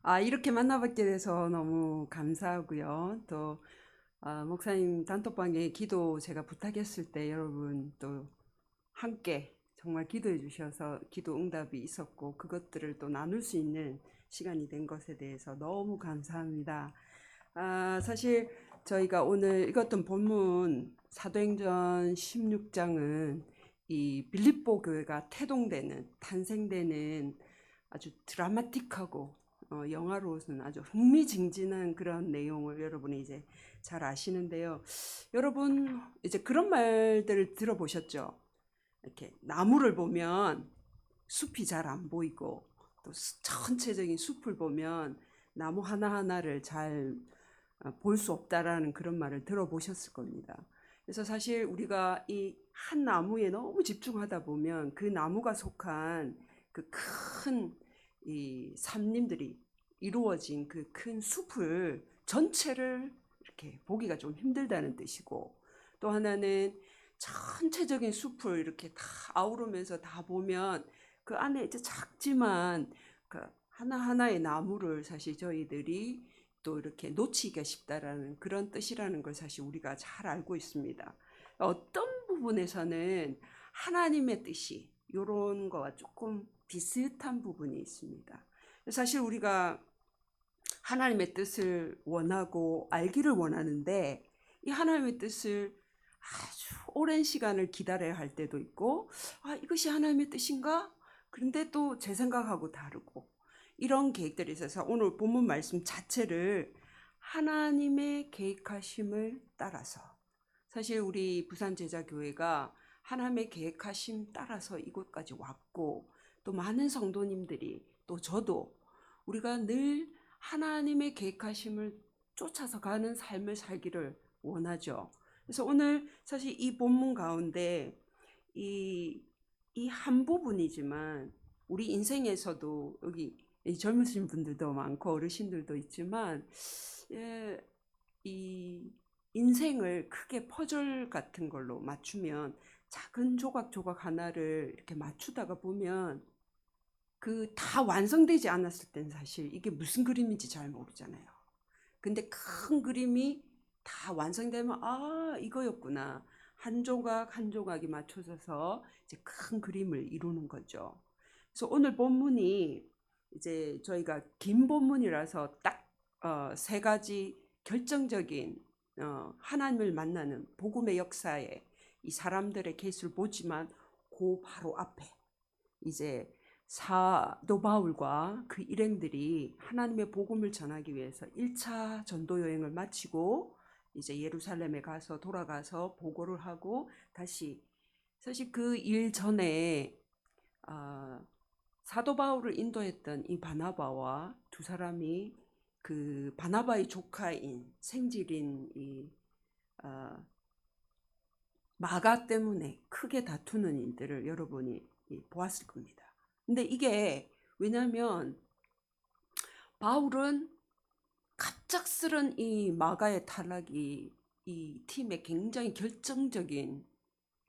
아, 이렇게 만나뵙게 돼서 너무 감사하고요. 또 목사님 단톡방에 기도 제가 부탁했을 때 여러분 또 함께 정말 기도해 주셔서 기도 응답이 있었고 그것들을 또 나눌 수 있는 시간이 된 것에 대해서 너무 감사합니다. 사실 저희가 오늘 읽었던 본문 사도행전 16장은 이 빌립보 교회가 태동되는 탄생되는 아주 드라마틱하고 영화로서는 아주 흥미진진한 그런 내용을 여러분이 이제 잘 아시는데요. 여러분 이제 그런 말들을 들어보셨죠? 이렇게 나무를 보면 숲이 잘 안 보이고 또 전체적인 숲을 보면 나무 하나하나를 잘 볼 수 없다라는 그런 말을 들어보셨을 겁니다. 그래서 사실 우리가 이 한 나무에 너무 집중하다 보면 그 나무가 속한 그 큰 이 산림들이 이루어진 그 큰 숲을 전체를 이렇게 보기가 좀 힘들다는 뜻이고, 또 하나는 전체적인 숲을 이렇게 다 아우르면서 다 보면 그 안에 이제 작지만 그 하나하나의 나무를 사실 저희들이 또 이렇게 놓치기가 쉽다라는 그런 뜻이라는 걸 사실 우리가 잘 알고 있습니다. 어떤 부분에서는 하나님의 뜻이 이런 거와 조금 비슷한 부분이 있습니다. 사실 우리가 하나님의 뜻을 원하고 알기를 원하는데 이 하나님의 뜻을 아주 오랜 시간을 기다려야 할 때도 있고, 이것이 하나님의 뜻인가? 그런데 또 제 생각하고 다르고 이런 계획들이 있어서 오늘 본문 말씀 자체를 하나님의 계획하심을 따라서, 사실 우리 부산제자교회가 하나님의 계획하심 따라서 이곳까지 왔고, 또 많은 성도님들이 또 저도 우리가 늘 하나님의 계획하심을 쫓아서 가는 삶을 살기를 원하죠. 그래서 오늘 사실 이 본문 가운데 이 한 부분이지만 우리 인생에서도 여기 젊으신 분들도 많고 어르신들도 있지만, 이 인생을 크게 퍼즐 같은 걸로 맞추면 작은 조각 하나를 이렇게 맞추다가 보면 그 다 완성되지 않았을 땐 사실 이게 무슨 그림인지 잘 모르잖아요. 근데 큰 그림이 다 완성되면 이거였구나. 한 조각 한 조각이 맞춰져서 이제 큰 그림을 이루는 거죠. 그래서 오늘 본문이 이제 저희가 긴 본문이라서 딱 세 가지 결정적인 하나님을 만나는 복음의 역사에 이 사람들의 케이스를 보지만 그 바로 앞에 이제 사도 바울과 그 일행들이 하나님의 복음을 전하기 위해서 1차 전도 여행을 마치고 이제 예루살렘에 가서 돌아가서 보고를 하고 다시, 사실 그 일 전에 사도 바울을 인도했던 이 바나바와 두 사람이 그 바나바의 조카인 생질인 이 마가 때문에 크게 다투는 일들을 여러분이 보았을 겁니다. 근데 이게 왜냐하면 바울은 갑작스런 이 마가의 탈락이 이 팀에 굉장히 결정적인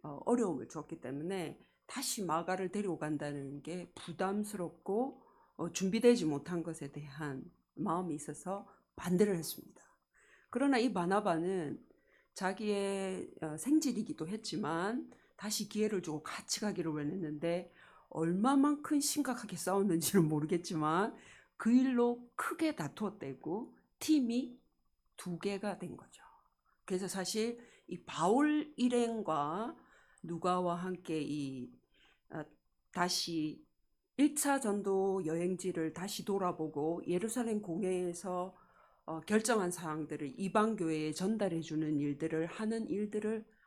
어려움을 줬기 때문에 다시 마가를 데리고 간다는 게 부담스럽고 준비되지 못한 것에 대한 마음이 있어서 반대를 했습니다. 그러나 이 바나바는 자기의 생질이기도 했지만 다시 기회를 주고 같이 가기를 원했는데, 얼마만큼 심각하게 싸웠는지는 모르겠지만 그 일로 크게 다투었대고 팀이 두 개가 된 거죠. 그래서 사실 이 바울 일행과 누가와 함께 다시 1차 전도 여행지를 다시 돌아보고 예루살렘 공회에서 결정한 사항들을 이방 교회에 전달해 주는 일들을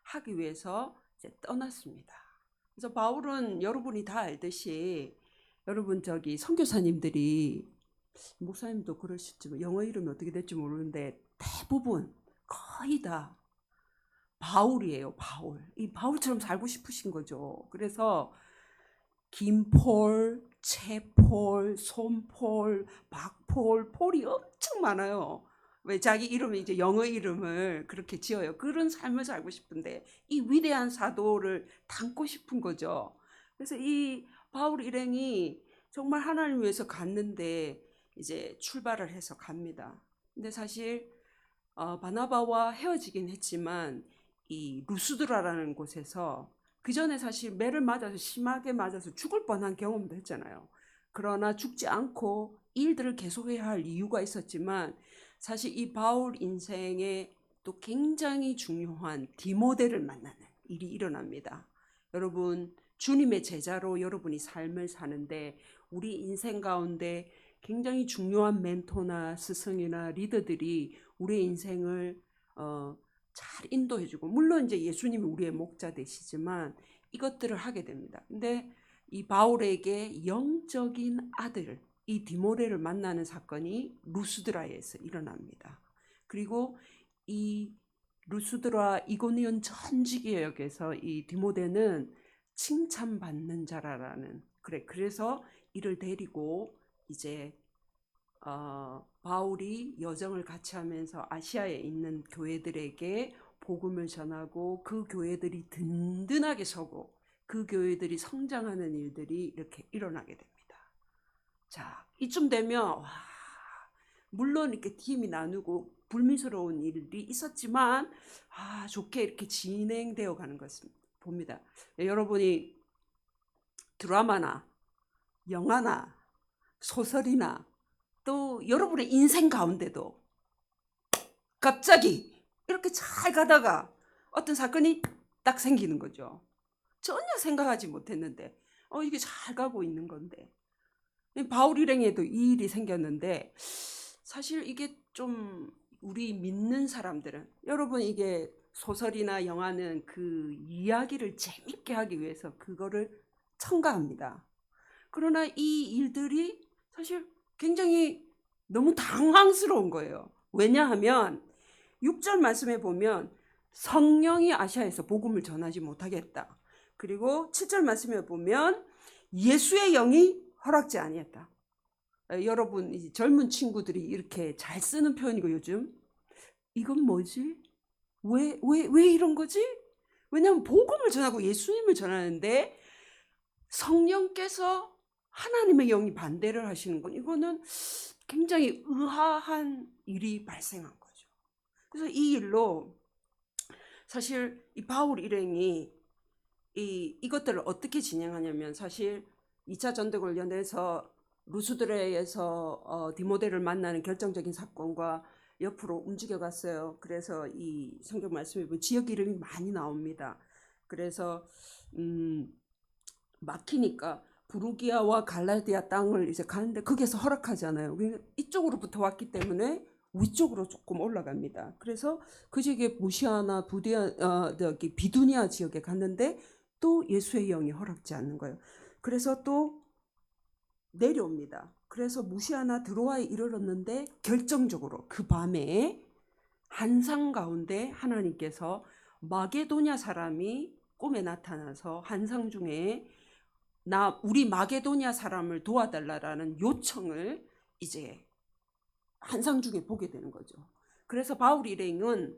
하기 위해서 이제 떠났습니다. 그래서 바울은 여러분이 다 알듯이, 여러분 저기 선교사님들이, 목사님도 그러시지만 영어 이름이 어떻게 될지 모르는데 대부분 거의 다 바울이에요. 바울. 이 바울처럼 살고 싶으신 거죠. 그래서 김폴, 채폴, 손폴, 박폴, 폴이 엄청 많아요. 왜 자기 이름을 이제 영어 이름을 그렇게 지어요. 그런 삶을 살고 싶은데 이 위대한 사도를 닮고 싶은 거죠. 그래서 이 바울 일행이 정말 하나님 위해서 갔는데 이제 출발을 해서 갑니다. 근데 사실 바나바와 헤어지긴 했지만 이 루스드라라는 곳에서 그 전에 사실 매를 맞아서 심하게 맞아서 죽을 뻔한 경험도 했잖아요. 그러나 죽지 않고 일들을 계속해야 할 이유가 있었지만 사실 이 바울 인생에 또 굉장히 중요한 디모데를 만나는 일이 일어납니다. 여러분, 주님의 제자로 여러분이 삶을 사는데 우리 인생 가운데 굉장히 중요한 멘토나 스승이나 리더들이 우리의 인생을 잘 인도해주고, 물론 이제 예수님이 우리의 목자 되시지만 이것들을 하게 됩니다. 근데 이 바울에게 영적인 아들 이 디모데를 만나는 사건이 루스드라에서 일어납니다. 그리고 이 루스드라 이고니온 전 지역에서 이 디모데는 칭찬받는 자라라는, 그래서 이를 데리고 이제 바울이 여정을 같이 하면서 아시아에 있는 교회들에게 복음을 전하고 그 교회들이 든든하게 서고 그 교회들이 성장하는 일들이 이렇게 일어나게 됩니다. 자, 이쯤 되면 와, 물론 이렇게 팀이 나누고 불미스러운 일이 있었지만 좋게 이렇게 진행되어 가는 것을 봅니다. 여러분이 드라마나 영화나 소설이나 또 여러분의 인생 가운데도 갑자기 이렇게 잘 가다가 어떤 사건이 딱 생기는 거죠. 전혀 생각하지 못했는데 이게 잘 가고 있는 건데, 바울 일행에도 이 일이 생겼는데 사실 이게 좀 우리 믿는 사람들은, 여러분 이게 소설이나 영화는 그 이야기를 재밌게 하기 위해서 그거를 첨가합니다. 그러나 이 일들이 사실 굉장히 너무 당황스러운 거예요. 왜냐하면 6절 말씀에 보면 성령이 아시아에서 복음을 전하지 못하겠다. 그리고 7절 말씀에 보면 예수의 영이 허락지 아니했다. 여러분 이 젊은 친구들이 이렇게 잘 쓰는 표현이고 요즘 이건 뭐지? 왜 이런 거지? 왜냐하면 복음을 전하고 예수님을 전하는데 성령께서 하나님의 영이 반대를 하시는 건 이거는 굉장히 의아한 일이 발생한 거죠. 그래서 이 일로 사실 이 바울 일행이 이것들을 어떻게 진행하냐면, 사실 2차 전도 관련해서 루스드레에서 디모데를 만나는 결정적인 사건과 옆으로 움직여 갔어요. 그래서 이 성경 말씀에 보면 지역 이름이 많이 나옵니다. 그래서 막히니까 부르기아와 갈라디아 땅을 이제 가는데 거기에서 허락하잖아요. 이쪽으로부터 왔기 때문에 위쪽으로 조금 올라갑니다. 그래서 그 지역에 무시아나 비두니아 지역에 갔는데 또 예수의 영이 허락지 않는 거예요. 그래서 또 내려옵니다. 그래서 무시아나 드로아에 이르렀는데 결정적으로 그 밤에 환상 가운데 하나님께서 마게도냐 사람이 꿈에 나타나서 환상 중에 우리 마게도냐 사람을 도와달라라는 요청을 이제 환상 중에 보게 되는 거죠. 그래서 바울 일행은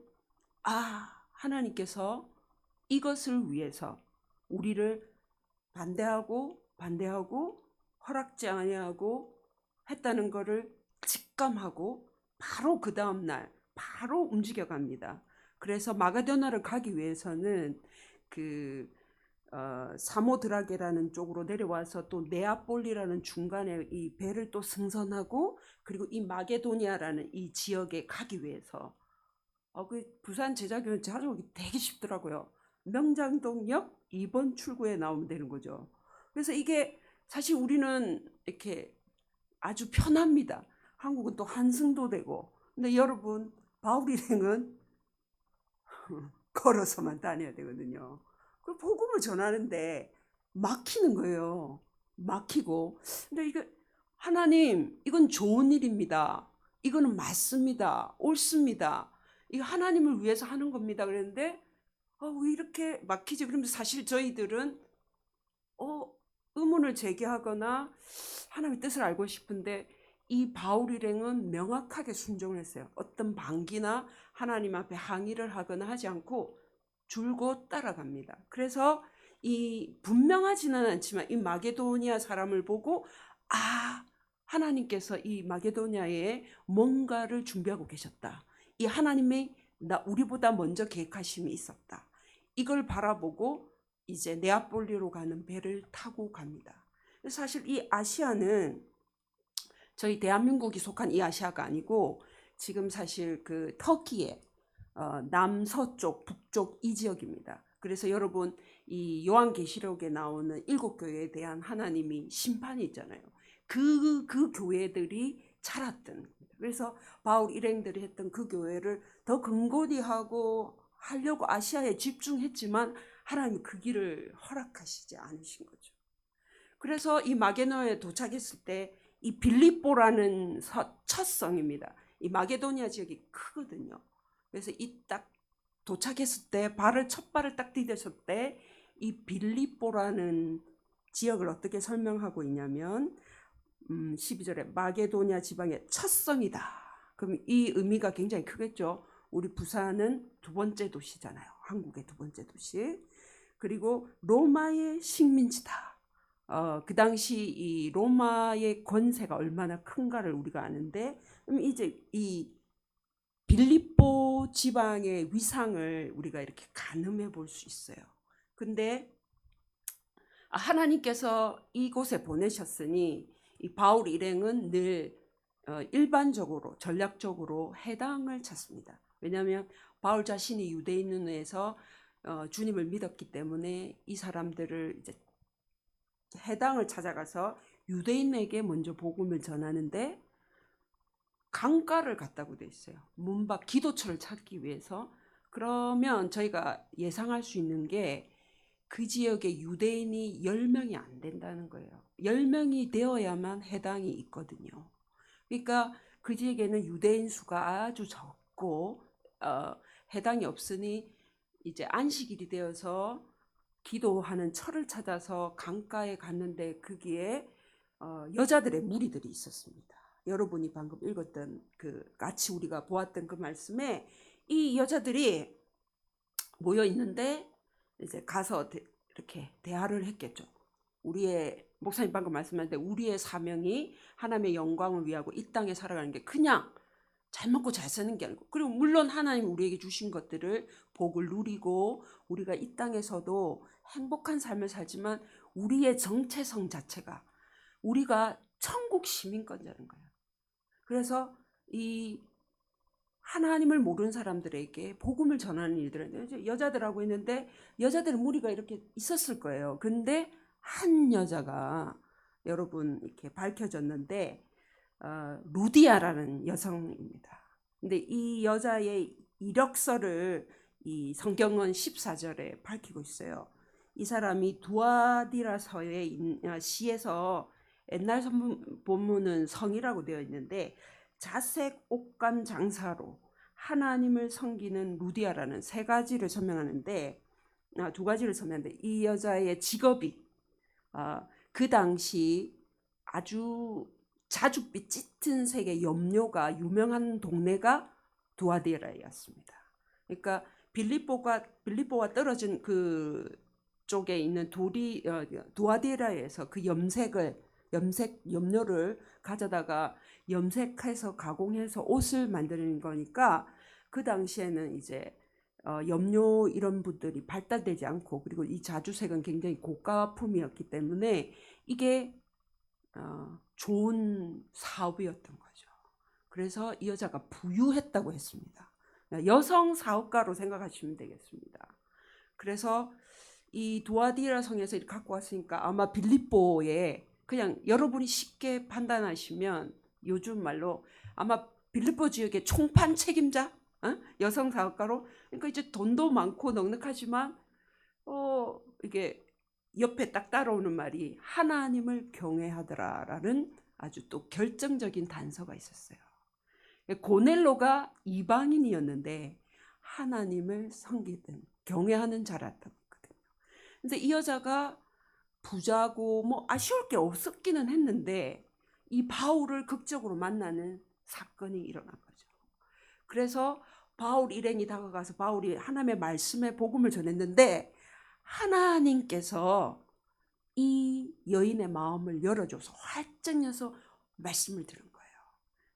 하나님께서 이것을 위해서 우리를 반대하고 허락지 아니하고 했다는 것을 직감하고 바로 그 다음 날 바로 움직여 갑니다. 그래서 마게도냐를 가기 위해서는 그 사모드라게라는 쪽으로 내려와서 또 네아폴리라는 중간에 이 배를 또 승선하고, 그리고 이 마게도니아라는 이 지역에 가기 위해서 그 부산 제자교는 찾아오기 되게 쉽더라고요. 명장동역 2번 출구에 나오면 되는 거죠. 그래서 이게 사실 우리는 이렇게 아주 편합니다. 한국은 또 한승도 되고. 근데 여러분 바울 일행은 걸어서만 다녀야 되거든요. 그 복음을 전하는데 막히는 거예요. 막히고. 근데 이게 하나님 이건 좋은 일입니다. 이거는 맞습니다. 옳습니다. 이거 하나님을 위해서 하는 겁니다. 그랬는데 왜 이렇게 막히지? 그러면서 사실 저희들은 의문을 제기하거나 하나님의 뜻을 알고 싶은데 이 바울 일행은 명확하게 순종을 했어요. 어떤 반기나 하나님 앞에 항의를 하거나 하지 않고 줄곧 따라갑니다. 그래서 이 분명하지는 않지만 이 마게도니아 사람을 보고 아, 하나님께서 이 마게도냐에 뭔가를 준비하고 계셨다. 이 하나님의 우리보다 먼저 계획하심이 있었다. 이걸 바라보고 이제 네아폴리로 가는 배를 타고 갑니다. 사실 이 아시아는 저희 대한민국이 속한 이 아시아가 아니고 지금 사실 그 터키의 남서쪽, 북쪽 이 지역입니다. 그래서 여러분 이 요한계시록에 나오는 7교회에 대한 하나님이 심판이 있잖아요. 그 교회들이 자랐던 겁니다. 그래서 바울 일행들이 했던 그 교회를 더 근고히 하려고 아시아에 집중했지만 하나님이 그 길을 허락하시지 않으신 거죠. 그래서 이 마게도냐에 도착했을 때 이 빌립보라는 첫 성입니다. 이 마게도냐 지역이 크거든요. 그래서 이 딱 도착했을 때 첫 발을 딱 디뎠을 때 이 빌립보라는 지역을 어떻게 설명하고 있냐면 12절에 마게도냐 지방의 첫 성이다. 그럼 이 의미가 굉장히 크겠죠. 우리 부산은 두 번째 도시잖아요. 한국의 두 번째 도시. 그리고 로마의 식민지다. 그 당시 이 로마의 권세가 얼마나 큰가를 우리가 아는데, 그럼 이제 이 빌립보 지방의 위상을 우리가 이렇게 가늠해 볼 수 있어요. 근데 하나님께서 이곳에 보내셨으니 이 바울 일행은 늘 일반적으로 전략적으로 해당을 찾습니다. 왜냐하면 바울 자신이 유대인에서 주님을 믿었기 때문에 이 사람들을 이제 해당을 찾아가서 유대인에게 먼저 복음을 전하는데 강가를 갔다고 돼 있어요. 문 밖 기도처를 찾기 위해서. 그러면 저희가 예상할 수 있는 게 그 지역에 유대인이 10명이 안 된다는 거예요. 10명이 되어야만 해당이 있거든요. 그러니까 그 지역에는 유대인 수가 아주 적고 해당이 없으니 이제 안식일이 되어서 기도하는 철을 찾아서 강가에 갔는데 거기에 여자들의 무리들이 있었습니다. 여러분이 방금 읽었던 같이 우리가 보았던 그 말씀에 이 여자들이 모여 있는데 이제 가서 이렇게 대화를 했겠죠. 우리의 목사님 방금 말씀하셨는데 우리의 사명이 하나님의 영광을 위하고 이 땅에 살아가는 게 그냥 잘 먹고 잘 사는 게 아니고, 그리고 물론 하나님 우리에게 주신 것들을 복을 누리고 우리가 이 땅에서도 행복한 삶을 살지만 우리의 정체성 자체가 우리가 천국 시민권자는 거예요. 그래서 이 하나님을 모르는 사람들에게 복음을 전하는 일들은 여자들하고 했는데 여자들은 무리가 이렇게 있었을 거예요. 근데 한 여자가 여러분 이렇게 밝혀졌는데 루디아라는 여성입니다. 근데 이 여자의 이력서를 이 성경은 14절에 밝히고 있어요. 이 사람이 두아디라서의 시에서 옛날 본문은 성이라고 되어 있는데 자색 옷감 장사로 하나님을 섬기는 루디아라는 세 가지를 설명하는데 두 가지를 설명하는데 이 여자의 직업이 그 당시 아주 자줏빛 짙은 색의 염료가 유명한 동네가 두아디라였습니다. 그러니까 빌립보와 떨어진 그 쪽에 있는 두아디라에서 그 염색 염료를 가져다가 염색해서 가공해서 옷을 만드는 거니까 그 당시에는 이제 염료 이런 분들이 발달되지 않고 그리고 이 자주색은 굉장히 고가품이었기 때문에 이게 좋은 사업이었던 거죠. 그래서 이 여자가 부유했다고 했습니다. 여성 사업가로 생각하시면 되겠습니다. 그래서 이 두아디라 성에서 이렇게 갖고 왔으니까 아마 빌립보에 그냥 여러분이 쉽게 판단하시면 요즘 말로 아마 빌립보 지역의 총판 책임자 여성 사업가로, 그러니까 이제 돈도 많고 넉넉하지만 이게 옆에 딱 따라오는 말이 하나님을 경외하더라라는 아주 또 결정적인 단서가 있었어요. 고넬로가 이방인이었는데 하나님을 섬기던 경외하는 자라던 거거든요. 근데 이 여자가 부자고 뭐 아쉬울 게 없었기는 했는데 이 바울을 극적으로 만나는 사건이 일어난 거죠. 그래서 바울 일행이 다가가서 바울이 하나님의 말씀에 복음을 전했는데 하나님께서 이 여인의 마음을 열어줘서 활짝 열어서 말씀을 들은 거예요.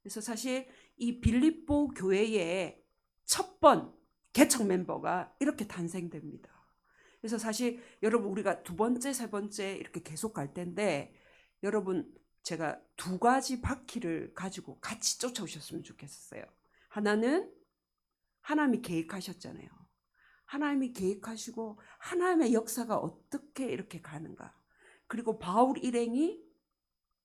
그래서 사실 이 빌립보 교회의 첫 번 개척 멤버가 이렇게 탄생됩니다. 그래서 사실 여러분 우리가 두 번째, 세 번째 이렇게 계속 갈 텐데 여러분 제가 두 가지 바퀴를 가지고 같이 쫓아오셨으면 좋겠어요. 하나는 하나님이 계획하셨잖아요. 하나님이 계획하시고 하나님의 역사가 어떻게 이렇게 가는가. 그리고 바울 일행이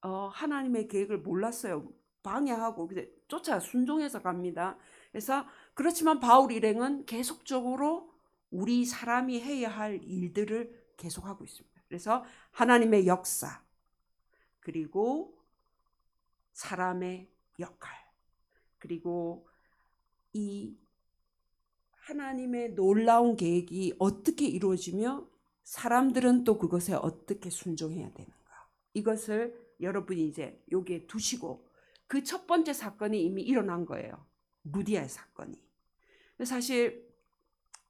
하나님의 계획을 몰랐어요. 방해하고 쫓아 순종해서 갑니다. 그래서 그렇지만 바울 일행은 계속적으로 우리 사람이 해야 할 일들을 계속하고 있습니다. 그래서 하나님의 역사 그리고 사람의 역할 그리고 이 하나님의 놀라운 계획이 어떻게 이루어지며 사람들은 또 그것에 어떻게 순종해야 되는가. 이것을 여러분이 이제 여기에 두시고 그 첫 번째 사건이 이미 일어난 거예요. 루디아의 사건이. 사실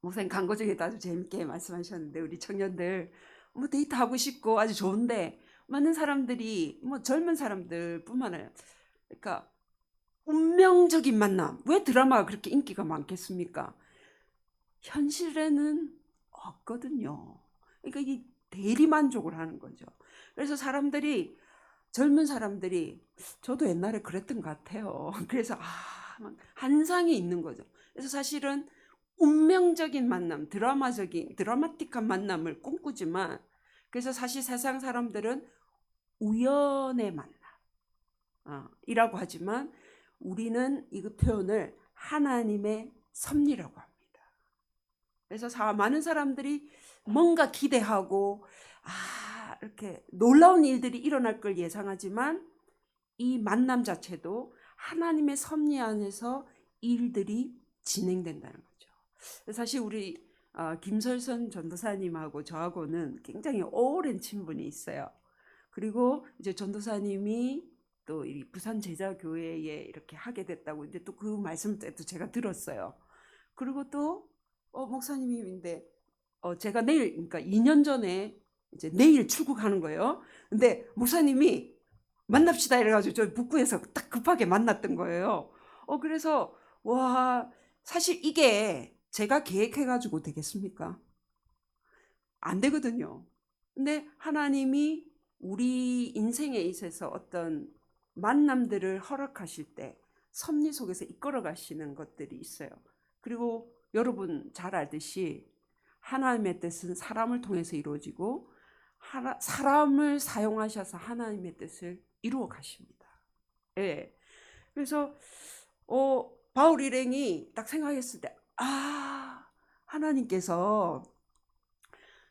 목사님 광고 중에도 아주 재밌게 말씀하셨는데 우리 청년들 뭐 데이트하고 싶고 아주 좋은데 많은 사람들이 뭐 젊은 사람들 뿐만 아니라 그러니까 운명적인 만남. 왜 드라마가 그렇게 인기가 많겠습니까? 현실에는 없거든요. 그러니까 이 대리만족을 하는 거죠. 그래서 사람들이 젊은 사람들이 저도 옛날에 그랬던 것 같아요. 그래서 환상이 있는 거죠. 그래서 사실은 운명적인 만남, 드라마틱한 만남을 꿈꾸지만 그래서 사실 세상 사람들은 우연의 만남 이라고 하지만 우리는 이 표현을 하나님의 섭리라고 합니다. 그래서 많은 사람들이 뭔가 기대하고 이렇게 놀라운 일들이 일어날 걸 예상하지만 이 만남 자체도 하나님의 섭리 안에서 일들이 진행된다는 거죠. 사실 우리 김설선 전도사님하고 저하고는 굉장히 오랜 친분이 있어요. 그리고 이제 전도사님이 또 이 부산 제자교회에 이렇게 하게 됐다고 이제 또 그 말씀을 또 제가 들었어요. 그리고 또 목사님인데 제가 내일 그러니까 2년 전에 이제 내일 출국하는 거예요. 근데 목사님이 만납시다 이래가지고 저 북구에서 딱 급하게 만났던 거예요. 그래서 와 사실 이게 제가 계획해가지고 되겠습니까? 안 되거든요. 근데 하나님이 우리 인생에 있어서 어떤 만남들을 허락하실 때 섭리 속에서 이끌어 가시는 것들이 있어요. 그리고 여러분 잘 알듯이 하나님의 뜻은 사람을 통해서 이루어지고 사람을 사용하셔서 하나님의 뜻을 이루어 가십니다. 예. 그래서 바울 일행이 딱 생각했을 때 하나님께서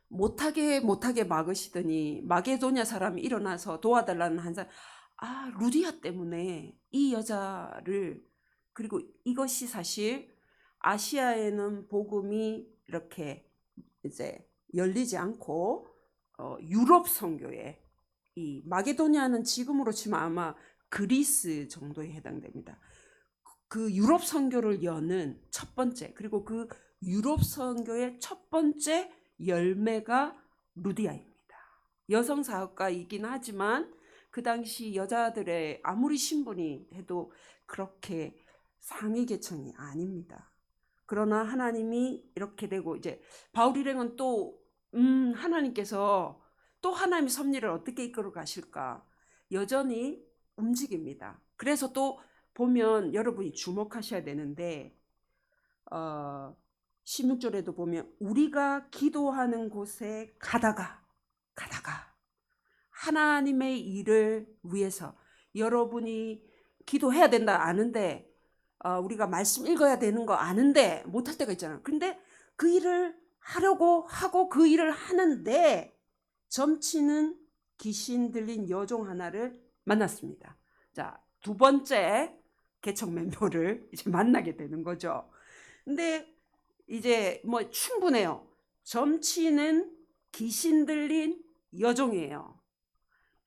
못하게 막으시더니 마게도냐 사람이 일어나서 도와달라는 한 사람 루디아 때문에 이 여자를 그리고 이것이 사실 아시아에는 복음이 이렇게 이제 열리지 않고 유럽 선교에 이 마게도냐는 지금으로 치면 아마 그리스 정도에 해당됩니다. 그 유럽 선교를 여는 첫 번째 그리고 그 유럽 선교의 첫 번째 열매가 루디아입니다. 여성 사역가이긴 하지만 그 당시 여자들의 아무리 신분이 해도 그렇게 상위 계층이 아닙니다. 그러나 하나님이 이렇게 되고 이제 바울 일행은 또 하나님께서 또 하나님의 섭리를 어떻게 이끌어 가실까 여전히 움직입니다. 그래서 또 보면 여러분이 주목하셔야 되는데 16절에도 보면 우리가 기도하는 곳에 가다가 하나님의 일을 위해서 여러분이 기도해야 된다 아는데 우리가 말씀 읽어야 되는 거 아는데 못할 때가 있잖아요. 근데 그 일을 하려고 하고 그 일을 하는데 점치는 귀신 들린 여종 하나를 만났습니다. 자, 두 번째 개척 멤버를 이제 만나게 되는 거죠. 근데 이제 뭐 충분해요. 점치는 귀신 들린 여종이에요.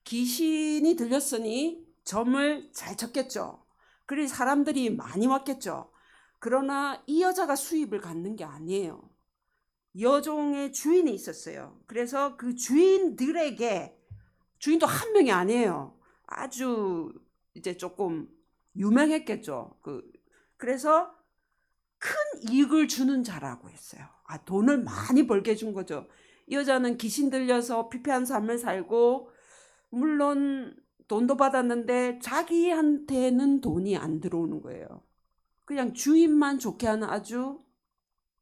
귀신이 들렸으니 점을 잘 쳤겠죠. 그래서 사람들이 많이 왔겠죠. 그러나 이 여자가 수입을 갖는 게 아니에요. 여종의 주인이 있었어요. 그래서 그 주인들에게, 주인도 한 명이 아니에요. 아주 이제 조금 유명했겠죠. 그래서 큰 이익을 주는 자라고 했어요. 돈을 많이 벌게 해준 거죠. 이 여자는 귀신 들려서 피폐한 삶을 살고, 물론 돈도 받았는데 자기한테는 돈이 안 들어오는 거예요. 그냥 주인만 좋게 하는 아주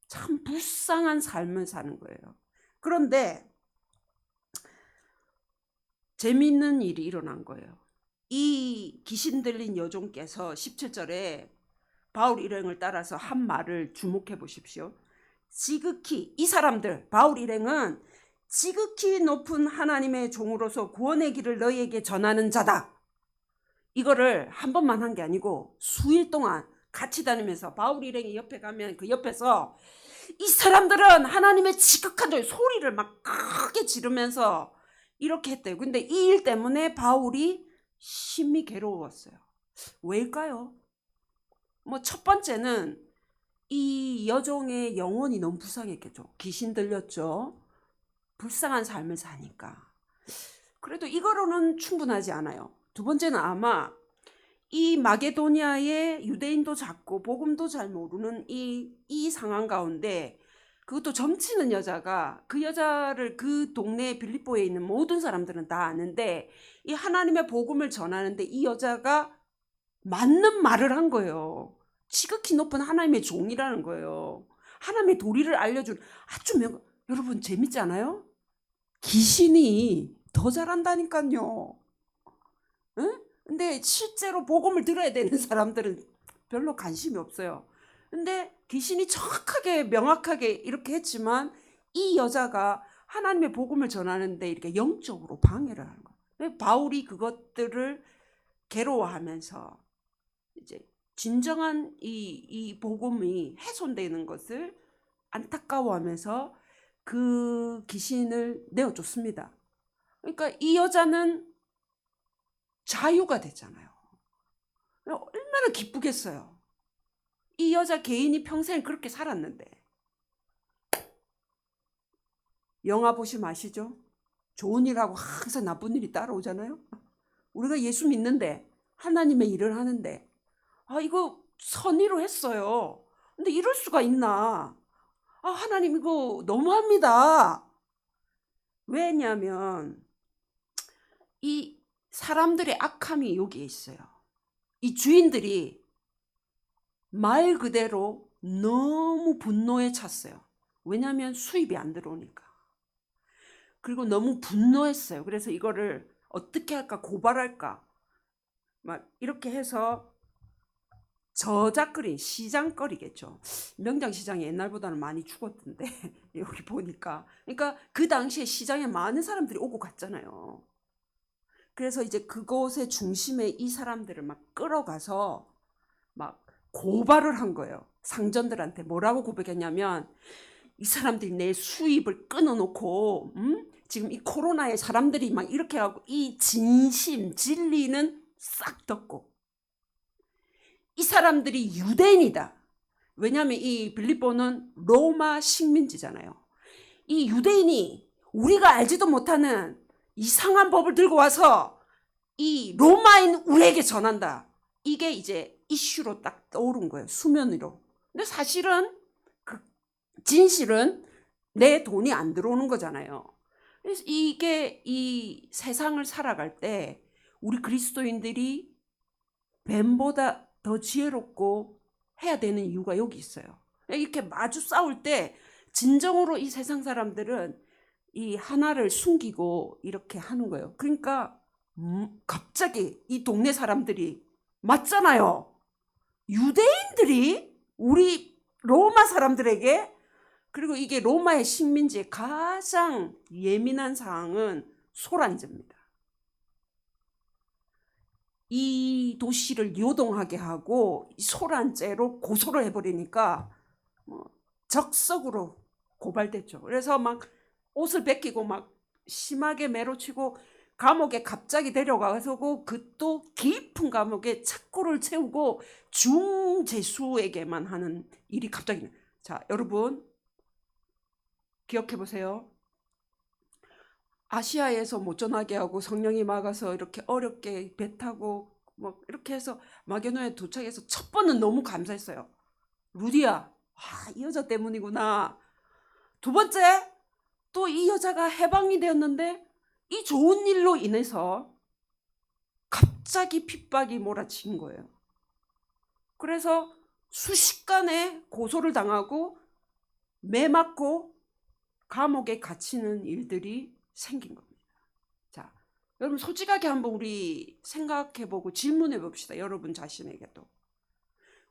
참 불쌍한 삶을 사는 거예요. 그런데 재미있는 일이 일어난 거예요. 이 귀신 들린 여종께서 17절에 바울 일행을 따라서 한 말을 주목해 보십시오. 지극히, 이 사람들, 바울 일행은 지극히 높은 하나님의 종으로서 구원의 길을 너희에게 전하는 자다. 이거를 한 번만 한 게 아니고 수일 동안 같이 다니면서 바울 일행이 옆에 가면 그 옆에서 이 사람들은 하나님의 지극한 종, 소리를 막 크게 지르면서 이렇게 했대요. 근데 이 일 때문에 바울이 심히 괴로웠어요. 왜일까요? 첫 번째는 이 여종의 영혼이 너무 불쌍했겠죠. 귀신 들렸죠. 불쌍한 삶을 사니까. 그래도 이거로는 충분하지 않아요. 두 번째는 아마 이 마게도니아의 유대인도 작고 복음도 잘 모르는 이 상황 가운데, 그것도 점치는 여자가, 그 여자를 그 동네 빌립보에 있는 모든 사람들은 다 아는데, 이 하나님의 복음을 전하는데 이 여자가 맞는 말을 한 거예요. 지극히 높은 하나님의 종이라는 거예요. 하나님의 도리를 알려준 아주 여러분 재밌지 않아요? 귀신이 더 잘한다니까요. 응? 근데 실제로 복음을 들어야 되는 사람들은 별로 관심이 없어요. 근데 귀신이 정확하게 명확하게 이렇게 했지만 이 여자가 하나님의 복음을 전하는데 이렇게 영적으로 방해를 하는 거예요. 바울이 그것들을 괴로워하면서 이제 진정한 이 복음이 훼손되는 것을 안타까워하면서 그 귀신을 내어줬습니다. 그러니까 이 여자는 자유가 됐잖아요. 얼마나 기쁘겠어요. 이 여자 개인이 평생 그렇게 살았는데. 영화 보시면 아시죠? 좋은 일하고 항상 나쁜 일이 따라오잖아요. 우리가 예수 믿는데, 하나님의 일을 하는데, 이거 선의로 했어요. 근데 이럴 수가 있나? 하나님 이거 너무합니다. 왜냐하면 이 사람들의 악함이 여기에 있어요. 이 주인들이 말 그대로 너무 분노에 찼어요. 왜냐하면 수입이 안 들어오니까. 그리고 너무 분노했어요. 그래서 이거를 어떻게 할까, 고발할까, 막 이렇게 해서 저작거리, 시장거리겠죠. 명장시장이 옛날보다는 많이 죽었던데 여기 보니까. 그러니까 그 당시에 시장에 많은 사람들이 오고 갔잖아요. 그래서 이제 그곳의 중심에 이 사람들을 막 끌어가서 막 고발을 한 거예요. 상전들한테 뭐라고 고백했냐면, 이 사람들이 내 수입을 끊어놓고 지금 이 코로나에 사람들이 막 이렇게 하고 이 진심 진리는 싹 덮고, 이 사람들이 유대인이다. 왜냐하면 이 빌립보는 로마 식민지잖아요. 이 유대인이 우리가 알지도 못하는 이상한 법을 들고 와서 이 로마인 우리에게 전한다. 이게 이제 이슈로 딱 떠오른 거예요. 수면 위로. 근데 사실은 그 진실은 내 돈이 안 들어오는 거잖아요. 그래서 이게 이 세상을 살아갈 때 우리 그리스도인들이 뱀보다 더 지혜롭고 해야 되는 이유가 여기 있어요. 이렇게 마주 싸울 때 진정으로 이 세상 사람들은 이 하나를 숨기고 이렇게 하는 거예요. 그러니까 갑자기 이 동네 사람들이 맞잖아요. 유대인들이 우리 로마 사람들에게, 그리고 이게 로마의 식민지의 가장 예민한 사항은 소란제입니다. 이 도시를 요동하게 하고 소란죄로 고소를 해버리니까 적석으로 고발됐죠. 그래서 막 옷을 벗기고 막 심하게 매로치고 감옥에 갑자기 데려가서 그 또 깊은 감옥에 착고를 채우고 중재수에게만 하는 일이 갑자기. 자, 여러분, 기억해 보세요. 아시아에서 못 전하게 하고 성령이 막아서 이렇게 어렵게 배 타고 뭐 이렇게 해서 마게도냐에 도착해서 첫 번은 너무 감사했어요. 루디야, 이 여자 때문이구나. 두 번째, 또 이 여자가 해방이 되었는데 이 좋은 일로 인해서 갑자기 핍박이 몰아친 거예요. 그래서 순식간에 고소를 당하고 매 맞고 감옥에 갇히는 일들이 생긴 겁니다. 자, 여러분 솔직하게 한번 우리 생각해보고 질문해 봅시다. 여러분 자신에게도.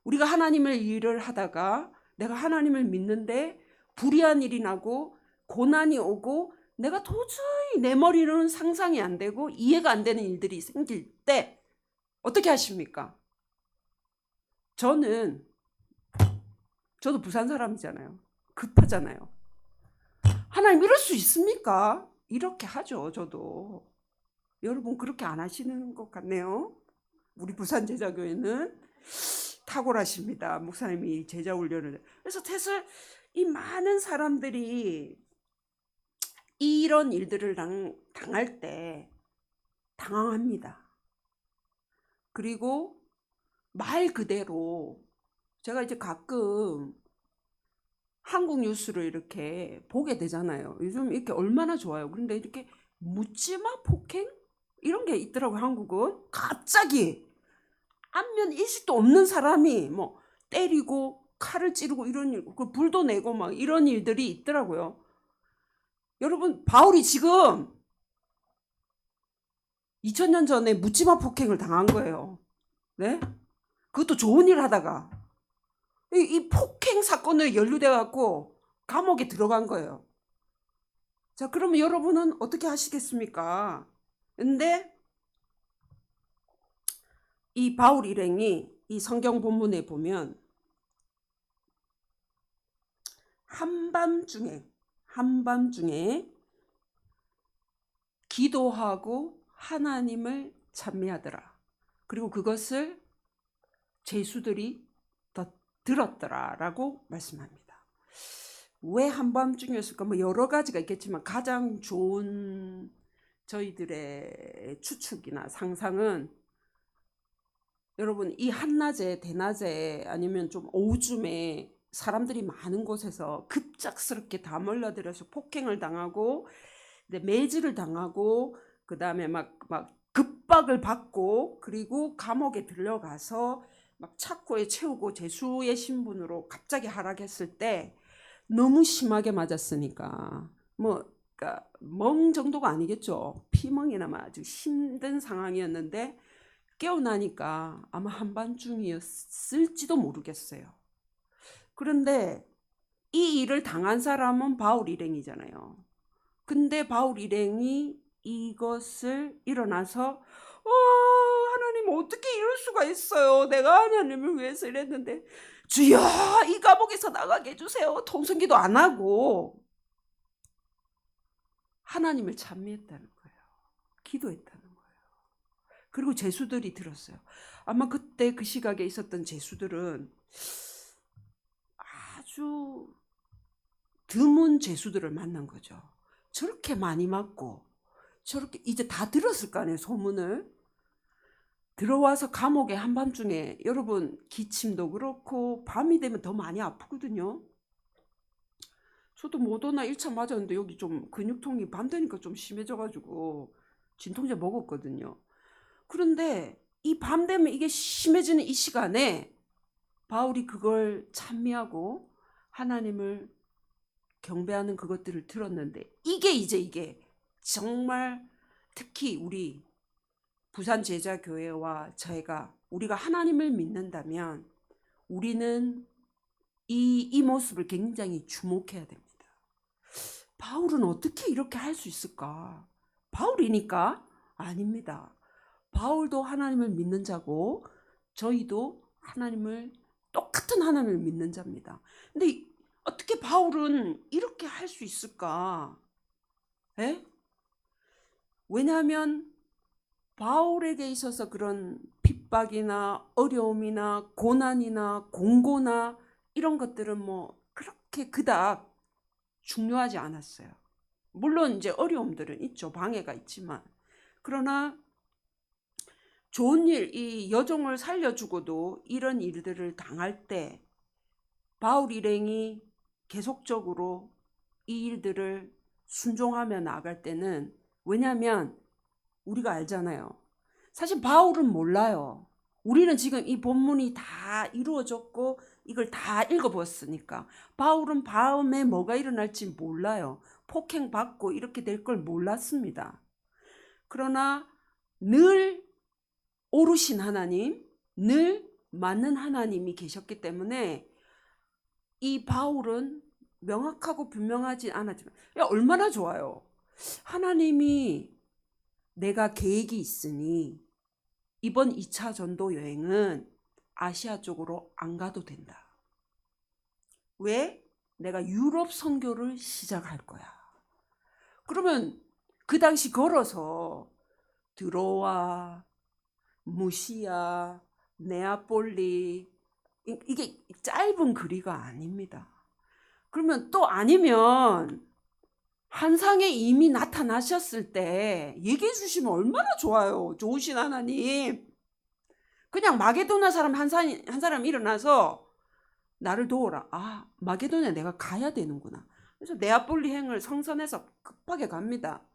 우리가 하나님을 일을 하다가 내가 하나님을 믿는데 불의한 일이 나고 고난이 오고 내가 도저히 내 머리로는 상상이 안 되고 이해가 안 되는 일들이 생길 때 어떻게 하십니까? 저도 부산 사람이잖아요. 급하잖아요. 하나님 이럴 수 있습니까? 이렇게 하죠. 저도. 여러분 그렇게 안 하시는 것 같네요. 우리 부산 제자교회는 탁월하십니다. 목사님이 제자 훈련을. 그래서 이 많은 사람들이 이런 일들을 당할 때 당황합니다. 그리고 말 그대로 제가 이제 가끔 한국 뉴스를 이렇게 보게 되잖아요. 요즘 이렇게 얼마나 좋아요. 그런데 이렇게 묻지마 폭행? 이런 게 있더라고요. 한국은. 갑자기 안면 인식도 없는 사람이 뭐 때리고 칼을 찌르고 이런 일, 그 불도 내고 막 이런 일들이 있더라고요. 여러분 바울이 지금 2000년 전에 묻지마 폭행을 당한 거예요. 네? 그것도 좋은 일 하다가 이 폭행 사건에 연루돼 갖고 감옥에 들어간 거예요. 자, 그러면 여러분은 어떻게 하시겠습니까? 근데 이 바울 일행이 이 성경 본문에 보면 한밤중에 기도하고 하나님을 찬미하더라. 그리고 그것을 제수들이 더 들었더라라고 말씀합니다. 왜 한밤중이었을까? 뭐 여러 가지가 있겠지만 가장 좋은 저희들의 추측이나 상상은 여러분 이 한낮에 대낮에 아니면 좀 오후쯤에 사람들이 많은 곳에서 급작스럽게 다 몰려들어서 폭행을 당하고 매질을 당하고 그 다음에 막 급박을 받고 그리고 감옥에 들려가서 막 착고에 채우고 제수의 신분으로 갑자기 하락했을 때 너무 심하게 맞았으니까 그러니까 멍 정도가 아니겠죠. 피멍이나 아주 힘든 상황이었는데 깨어나니까 아마 한밤중이었을지도 모르겠어요. 그런데 이 일을 당한 사람은 바울 일행이잖아요. 근데 바울 일행이 이것을 일어나서 하나님 어떻게 이럴 수가 있어요. 내가 하나님을 위해서 이랬는데 주여 이 감옥에서 나가게 해주세요. 통성기도 안 하고 하나님을 찬미했다는 거예요. 기도했다는 거예요. 그리고 제수들이 들었어요. 아마 그때 그 시각에 있었던 제수들은 아주 드문 제수들을 만난 거죠. 저렇게 많이 맞고 저렇게 이제 다 들었을 거 아니에요. 소문을. 들어와서 감옥에 한밤중에 여러분 기침도 그렇고 밤이 되면 더 많이 아프거든요. 저도 모더나 1차 맞았는데 여기 좀 근육통이 밤 되니까 좀 심해져가지고 진통제 먹었거든요. 그런데 이 밤 되면 이게 심해지는 이 시간에 바울이 그걸 찬미하고 하나님을 경배하는 그것들을 들었는데 이게 정말 특히 우리 부산 제자교회와 우리가 하나님을 믿는다면 우리는 이 모습을 굉장히 주목해야 됩니다. 바울은 어떻게 이렇게 할 수 있을까? 바울이니까? 아닙니다. 바울도 하나님을 믿는 자고 저희도 똑같은 하나님을 믿는 자입니다. 근데 어떻게 바울은 이렇게 할 수 있을까? 에? 왜냐하면 바울에게 있어서 그런 핍박이나 어려움이나 고난이나 공고나 이런 것들은 뭐 그렇게 그닥 중요하지 않았어요. 물론 이제 어려움들은 있죠. 방해가 있지만. 그러나 좋은 일, 이 여종을 살려주고도 이런 일들을 당할 때 바울 일행이 계속적으로 이 일들을 순종하며 나아갈 때는, 왜냐하면 우리가 알잖아요. 사실 바울은 몰라요. 우리는 지금 이 본문이 다 이루어졌고 이걸 다 읽어봤으니까 바울은 다음에 뭐가 일어날지 몰라요. 폭행받고 이렇게 될 걸 몰랐습니다. 그러나 늘 오르신 하나님, 늘 맞는 하나님이 계셨기 때문에 이 바울은 명확하고 분명하지 않았지만, 야, 얼마나 좋아요. 하나님이 내가 계획이 있으니 이번 2차 전도 여행은 아시아 쪽으로 안 가도 된다. 왜? 내가 유럽 선교를 시작할 거야. 그러면 그 당시 걸어서 드로아, 무시아, 네아폴리, 이게 짧은 거리가 아닙니다. 그러면 또 아니면 환상에 이미 나타나셨을 때 얘기해 주시면 얼마나 좋아요. 좋으신 하나님. 그냥 마게도나 사람 한 사람 일어나서 나를 도우라. 아, 마게도냐에 내가 가야 되는구나. 그래서 네아폴리 행을 성선해서 급하게 갑니다.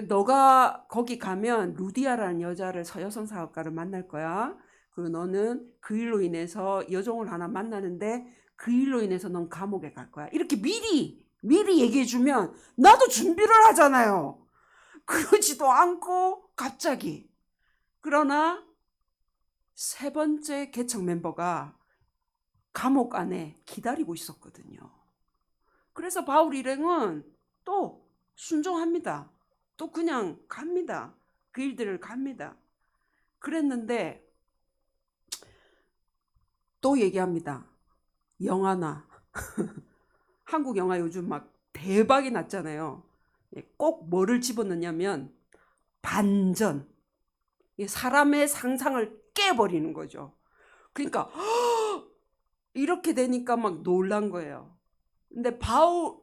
너가 거기 가면 루디아라는 여자를, 서여성 사업가를 만날 거야. 그리고 너는 그 일로 인해서 여종을 하나 만나는데 그 일로 인해서 넌 감옥에 갈 거야. 이렇게 미리 얘기해 주면 나도 준비를 하잖아요. 그러지도 않고 갑자기. 그러나 세 번째 개척 멤버가 감옥 안에 기다리고 있었거든요. 그래서 바울 일행은 또 순종합니다. 또 그냥 갑니다. 그 일들을 갑니다. 그랬는데 또 얘기합니다. 영화나 한국 영화 요즘 막 대박이 났잖아요. 꼭 뭐를 집어넣냐면 반전. 사람의 상상을 깨버리는 거죠. 그러니까 이렇게 되니까 막 놀란 거예요. 근데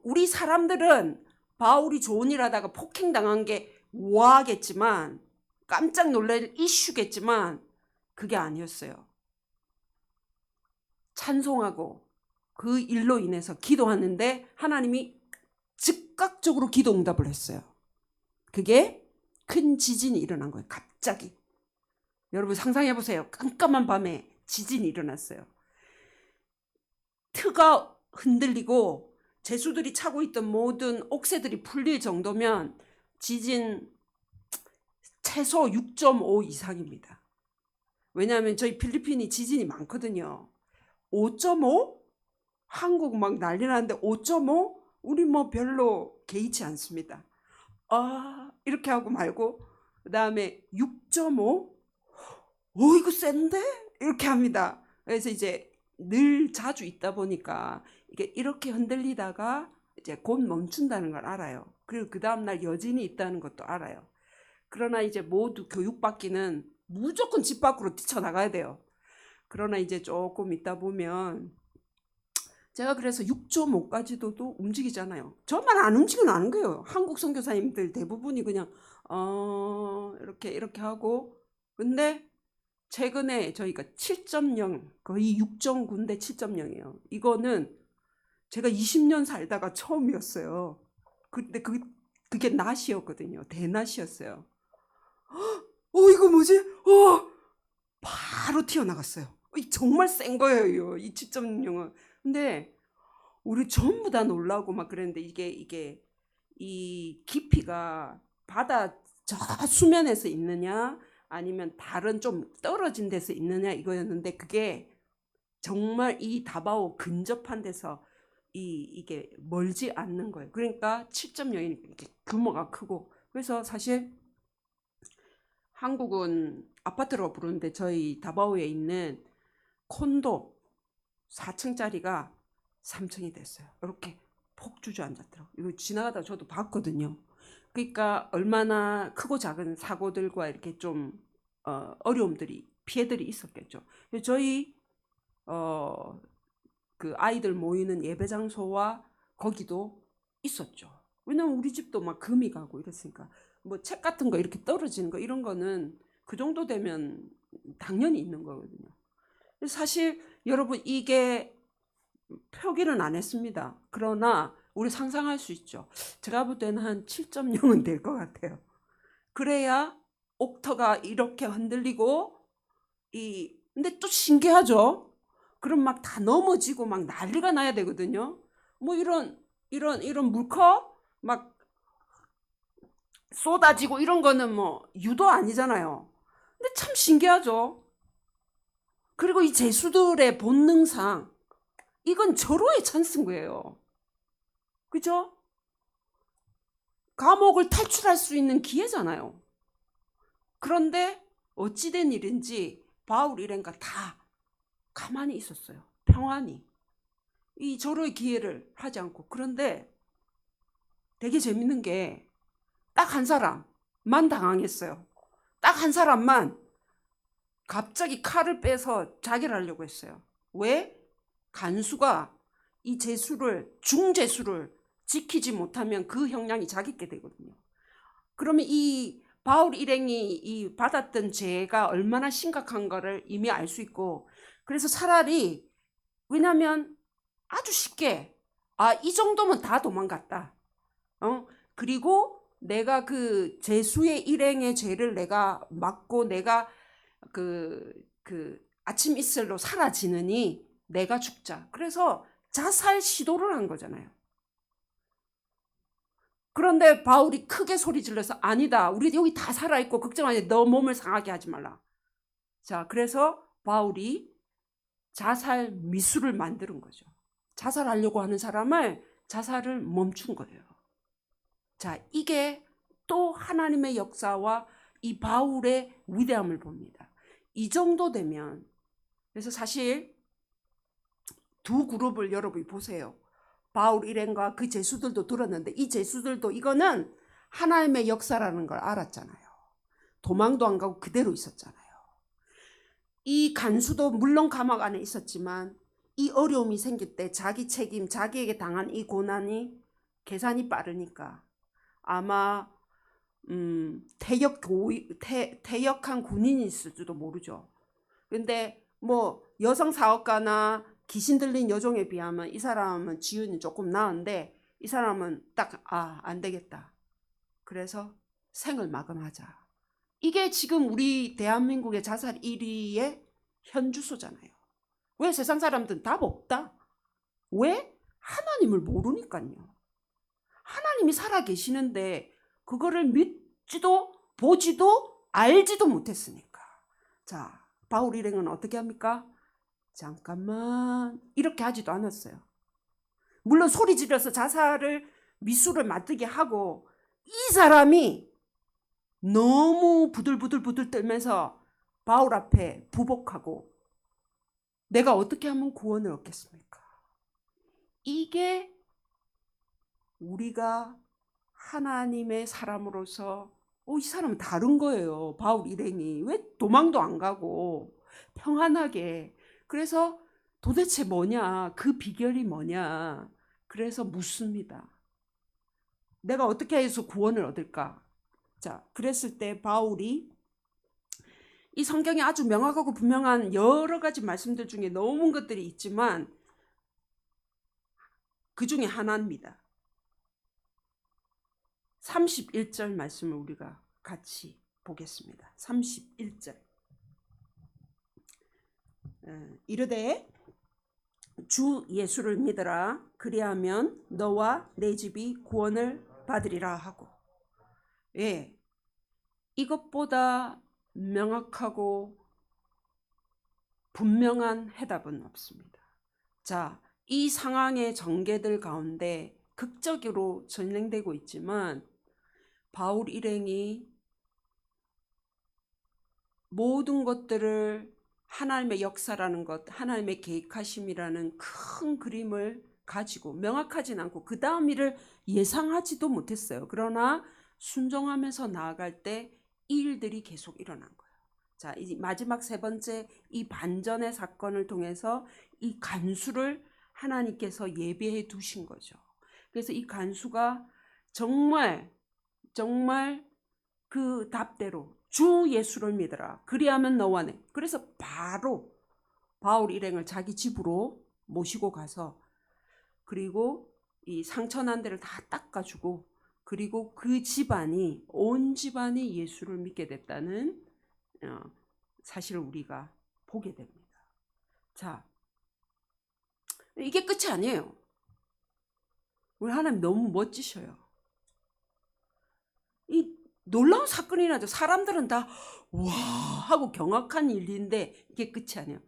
우리 사람들은 바울이 좋은 일 하다가 폭행당한 게 우아하겠지만, 깜짝 놀랄 이슈겠지만 그게 아니었어요. 찬송하고 그 일로 인해서 기도하는데 하나님이 즉각적으로 기도 응답을 했어요. 그게 큰 지진이 일어난 거예요. 갑자기. 여러분 상상해 보세요. 깜깜한 밤에 지진이 일어났어요. 트가 흔들리고 제수들이 차고 있던 모든 옥새들이 풀릴 정도면 지진 최소 6.5 이상입니다. 왜냐하면 저희 필리핀이 지진이 많거든요. 5.5? 한국 막 난리 나는데 5.5? 우리 뭐 별로 개의치 않습니다. 이렇게 하고 말고, 그 다음에 6.5? 이거 센데? 이렇게 합니다. 그래서 이제 늘 자주 있다 보니까 이게 이렇게 흔들리다가 이제 곧 멈춘다는 걸 알아요. 그리고 그 다음날 여진이 있다는 것도 알아요. 그러나 이제 모두 교육받기는 무조건 집 밖으로 뛰쳐나가야 돼요. 그러나 이제 조금 있다 보면, 제가 그래서 6.5까지도 또 움직이잖아요. 저만 안 움직이면 아는 거예요. 한국 선교사님들 대부분이 그냥 이렇게 하고. 근데 최근에 저희가 7.0, 거의 6.9인데 7.0이에요. 이거는 제가 20년 살다가 처음이었어요. 근데 그게 낮이었거든요. 대낮이었어요. 이거 뭐지? 바로 튀어나갔어요. 정말 센 거예요, 이 7.0은. 근데 우리 전부 다 놀라고 막 그랬는데, 이게 이 깊이가 바다 저 수면에서 있느냐 아니면 다른 좀 떨어진 데서 있느냐 이거였는데, 그게 정말 이 다바오 근접한 데서 이게 멀지 않는 거예요. 그러니까 7.0이니까 이렇게 규모가 크고. 그래서 사실 한국은 아파트라고 부르는데 저희 다바오에 있는 콘도 4층짜리가 3층이 됐어요. 이렇게 폭 주저앉았더라고요. 이거 지나가다 저도 봤거든요. 그러니까 얼마나 크고 작은 사고들과 이렇게 좀 어려움들이, 피해들이 있었겠죠. 저희 그 아이들 모이는 예배 장소와 거기도 있었죠. 왜냐면 우리 집도 막 금이 가고 이랬으니까 뭐 책 같은 거 이렇게 떨어지는 거 이런 거는 그 정도 되면 당연히 있는 거거든요. 사실 여러분 이게 표기는 안 했습니다. 그러나 우리 상상할 수 있죠. 제가 볼 때는 한 7.0은 될 것 같아요. 그래야 옥터가 이렇게 흔들리고 근데 또 신기하죠. 그럼 막 다 넘어지고 막 난리가 나야 되거든요. 뭐 이런 물컵 막 쏟아지고 이런 거는 뭐 유도 아니잖아요. 근데 참 신기하죠. 그리고 이 제수들의 본능상 이건 절호의 찬스인 거예요. 그죠? 감옥을 탈출할 수 있는 기회잖아요. 그런데 어찌된 일인지 바울 일행과 다 가만히 있었어요. 평안히. 이 절호의 기회를 하지 않고. 그런데 되게 재밌는 게 딱 한 사람만 당황했어요. 딱 한 사람만 갑자기 칼을 빼서 자기를 하려고 했어요. 왜? 간수가 이 중재수를 지키지 못하면 그 형량이 자기께 되거든요. 그러면 이 바울 일행이 이 받았던 죄가 얼마나 심각한가를 이미 알 수 있고, 그래서 차라리, 왜냐면 아주 쉽게 이 정도면 다 도망갔다. 그리고 내가 그 제수의 일행의 죄를 내가 막고 내가 그 아침 이슬로 사라지느니 내가 죽자. 그래서 자살 시도를 한 거잖아요. 그런데 바울이 크게 소리 질러서 아니다. 우리 여기 다 살아있고 걱정하지 마. 너 몸을 상하게 하지 말라. 자, 그래서 바울이 자살 미수를 만드는 거죠. 자살하려고 하는 사람을 자살을 멈춘 거예요. 자, 이게 또 하나님의 역사와 이 바울의 위대함을 봅니다. 이 정도 되면, 그래서 사실 두 그룹을 여러분이 보세요. 바울 일행과 그 제수들도 들었는데 이 제수들도 이거는 하나님의 역사라는 걸 알았잖아요. 도망도 안 가고 그대로 있었잖아요. 이 간수도 물론 감옥 안에 있었지만 이 어려움이 생길 때 자기 책임, 자기에게 당한 이 고난이 계산이 빠르니까 아마 퇴역한 군인이 있을지도 모르죠. 근데 뭐 여성 사업가나 귀신 들린 여종에 비하면 이 사람은 지은이 조금 나은데 이 사람은 딱 안 되겠다. 그래서 생을 마감하자. 이게 지금 우리 대한민국의 자살 1위의 현주소잖아요. 왜 세상 사람들은 답 없다? 왜? 하나님을 모르니까요. 하나님이 살아 계시는데 그거를 믿지도 보지도 알지도 못했으니까. 자, 바울 일행은 어떻게 합니까? 잠깐만 이렇게 하지도 않았어요. 물론 소리 지르서 자살을 미수를 맞게 하고 이 사람이 너무 부들부들 떨면서 바울 앞에 부복하고 내가 어떻게 하면 구원을 얻겠습니까? 이게 우리가 하나님의 사람으로서 이 사람은 다른 거예요. 바울 일행이 왜 도망도 안 가고 평안하게. 그래서 도대체 뭐냐, 그 비결이 뭐냐, 그래서 묻습니다. 내가 어떻게 해서 구원을 얻을까? 자, 그랬을 때 바울이 이 성경에 아주 명확하고 분명한 여러 가지 말씀들 중에 너무 것들이 있지만 그 중에 하나입니다. 31절 말씀을 우리가 같이 보겠습니다. 31절. 이르되 주 예수를 믿으라. 그리하면 너와 내 집이 구원을 받으리라 하고. 예, 이것보다 명확하고 분명한 해답은 없습니다. 자, 이 상황의 전개들 가운데 극적으로 진행되고 있지만 바울 일행이 모든 것들을 하나님의 역사라는 것, 하나님의 계획하심이라는 큰 그림을 가지고 명확하진 않고 그 다음 일을 예상하지도 못했어요. 그러나 순종하면서 나아갈 때 이 일들이 계속 일어난 거예요. 자, 이 마지막 세 번째 이 반전의 사건을 통해서 이 간수를 하나님께서 예비해 두신 거죠. 그래서 이 간수가 정말 그 답대로 주 예수를 믿어라. 그리하면 너와 내. 그래서 바로 바울 일행을 자기 집으로 모시고 가서 그리고 이 상처난 데를 다 닦아주고 그리고 그 집안이 온 집안이 예수를 믿게 됐다는 사실을 우리가 보게 됩니다. 자, 이게 끝이 아니에요. 우리 하나님 너무 멋지셔요. 이 놀라운 사건이 나죠. 사람들은 다 와 하고 경악한 일인데 이게 끝이 아니에요.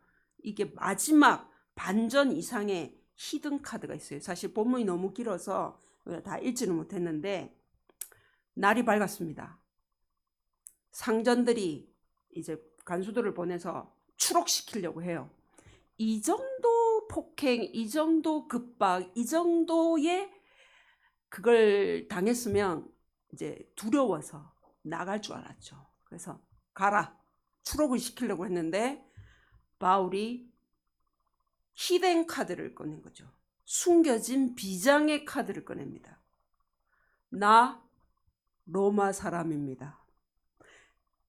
이게 마지막 반전 이상의 히든 카드가 있어요. 사실 본문이 너무 길어서 다 읽지는 못했는데 날이 밝았습니다. 상전들이 이제 간수들을 보내서 추록시키려고 해요. 이 정도 폭행, 이 정도 급박, 이 정도의 그걸 당했으면 이제 두려워서 나갈 줄 알았죠. 그래서 가라 추록을 시키려고 했는데 바울이 히든 카드를 꺼낸 거죠. 숨겨진 비장의 카드를 꺼냅니다. 나 로마 사람입니다.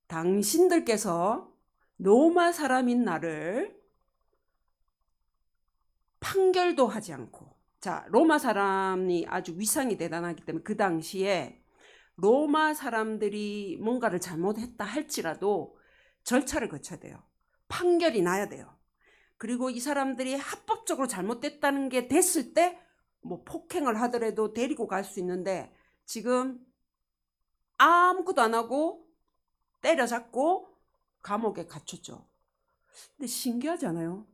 당신들께서 로마 사람인 나를 판결도 하지 않고, 자, 로마 사람이 아주 위상이 대단하기 때문에 그 당시에 로마 사람들이 뭔가를 잘못했다 할지라도 절차를 거쳐야 돼요. 판결이 나야 돼요. 그리고 이 사람들이 합법적으로 잘못됐다는 게 됐을 때 뭐 폭행을 하더라도 데리고 갈 수 있는데 지금 아무것도 안 하고 때려잡고 감옥에 갇혔죠. 근데 신기하지 않아요?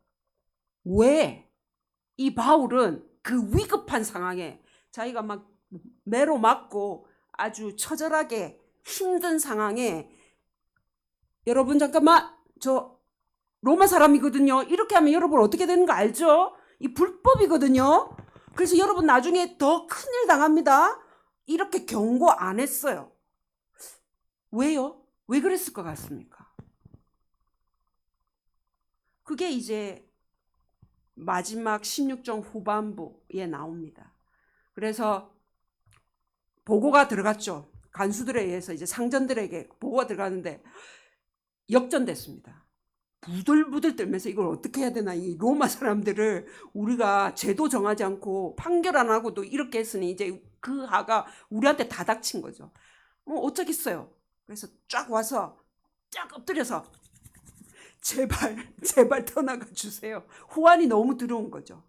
왜 이 바울은 그 위급한 상황에 자기가 막 매로 맞고 아주 처절하게 힘든 상황에 여러분 잠깐만 저 로마 사람이거든요. 이렇게 하면 여러분 어떻게 되는 거 알죠? 이 불법이거든요. 그래서 여러분 나중에 더 큰일 당합니다. 이렇게 경고 안 했어요. 왜요? 왜 그랬을 것 같습니까? 그게 이제 마지막 16장 후반부에 나옵니다. 그래서 보고가 들어갔죠. 간수들에 의해서 이제 상전들에게 보고가 들어갔는데 역전됐습니다. 부들부들 떨면서 이걸 어떻게 해야 되나, 이 로마 사람들을 우리가 제도 정하지 않고 판결 안 하고도 이렇게 했으니 이제 그 하가 우리한테 다 닥친 거죠. 뭐 어쩌겠어요. 그래서 쫙 와서 쫙 엎드려서 제발 떠나가 주세요. 후환이 너무 들어온 거죠.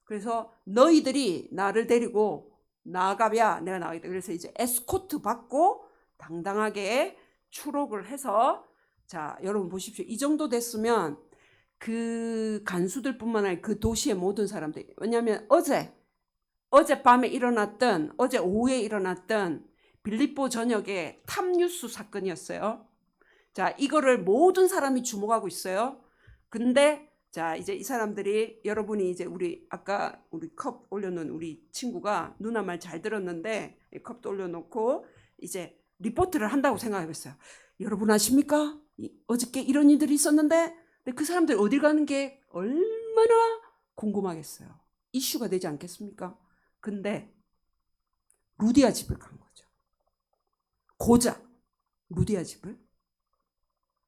그래서 너희들이 나를 데리고 나가야 내가 나가겠다. 그래서 이제 에스코트 받고 당당하게 추록을 해서, 자, 여러분 보십시오. 이 정도 됐으면 그 간수들뿐만 아니라 그 도시의 모든 사람들, 왜냐하면 어젯밤에 일어났던, 어제 오후에 일어났던 빌립보 전역의 탑뉴스 사건이었어요. 자, 이거를 모든 사람이 주목하고 있어요. 근데 자, 이제 이 사람들이, 여러분이 이제 우리 아까 우리 컵 올려놓은 우리 친구가 누나 말 잘 들었는데 이 컵도 올려놓고 이제 리포트를 한다고 생각해봤어요. 여러분 아십니까? 어저께 이런 일들이 있었는데, 근데 그 사람들 어딜 가는 게 얼마나 궁금하겠어요. 이슈가 되지 않겠습니까? 근데 루디아 집을 간 거죠. 고작 루디아 집을.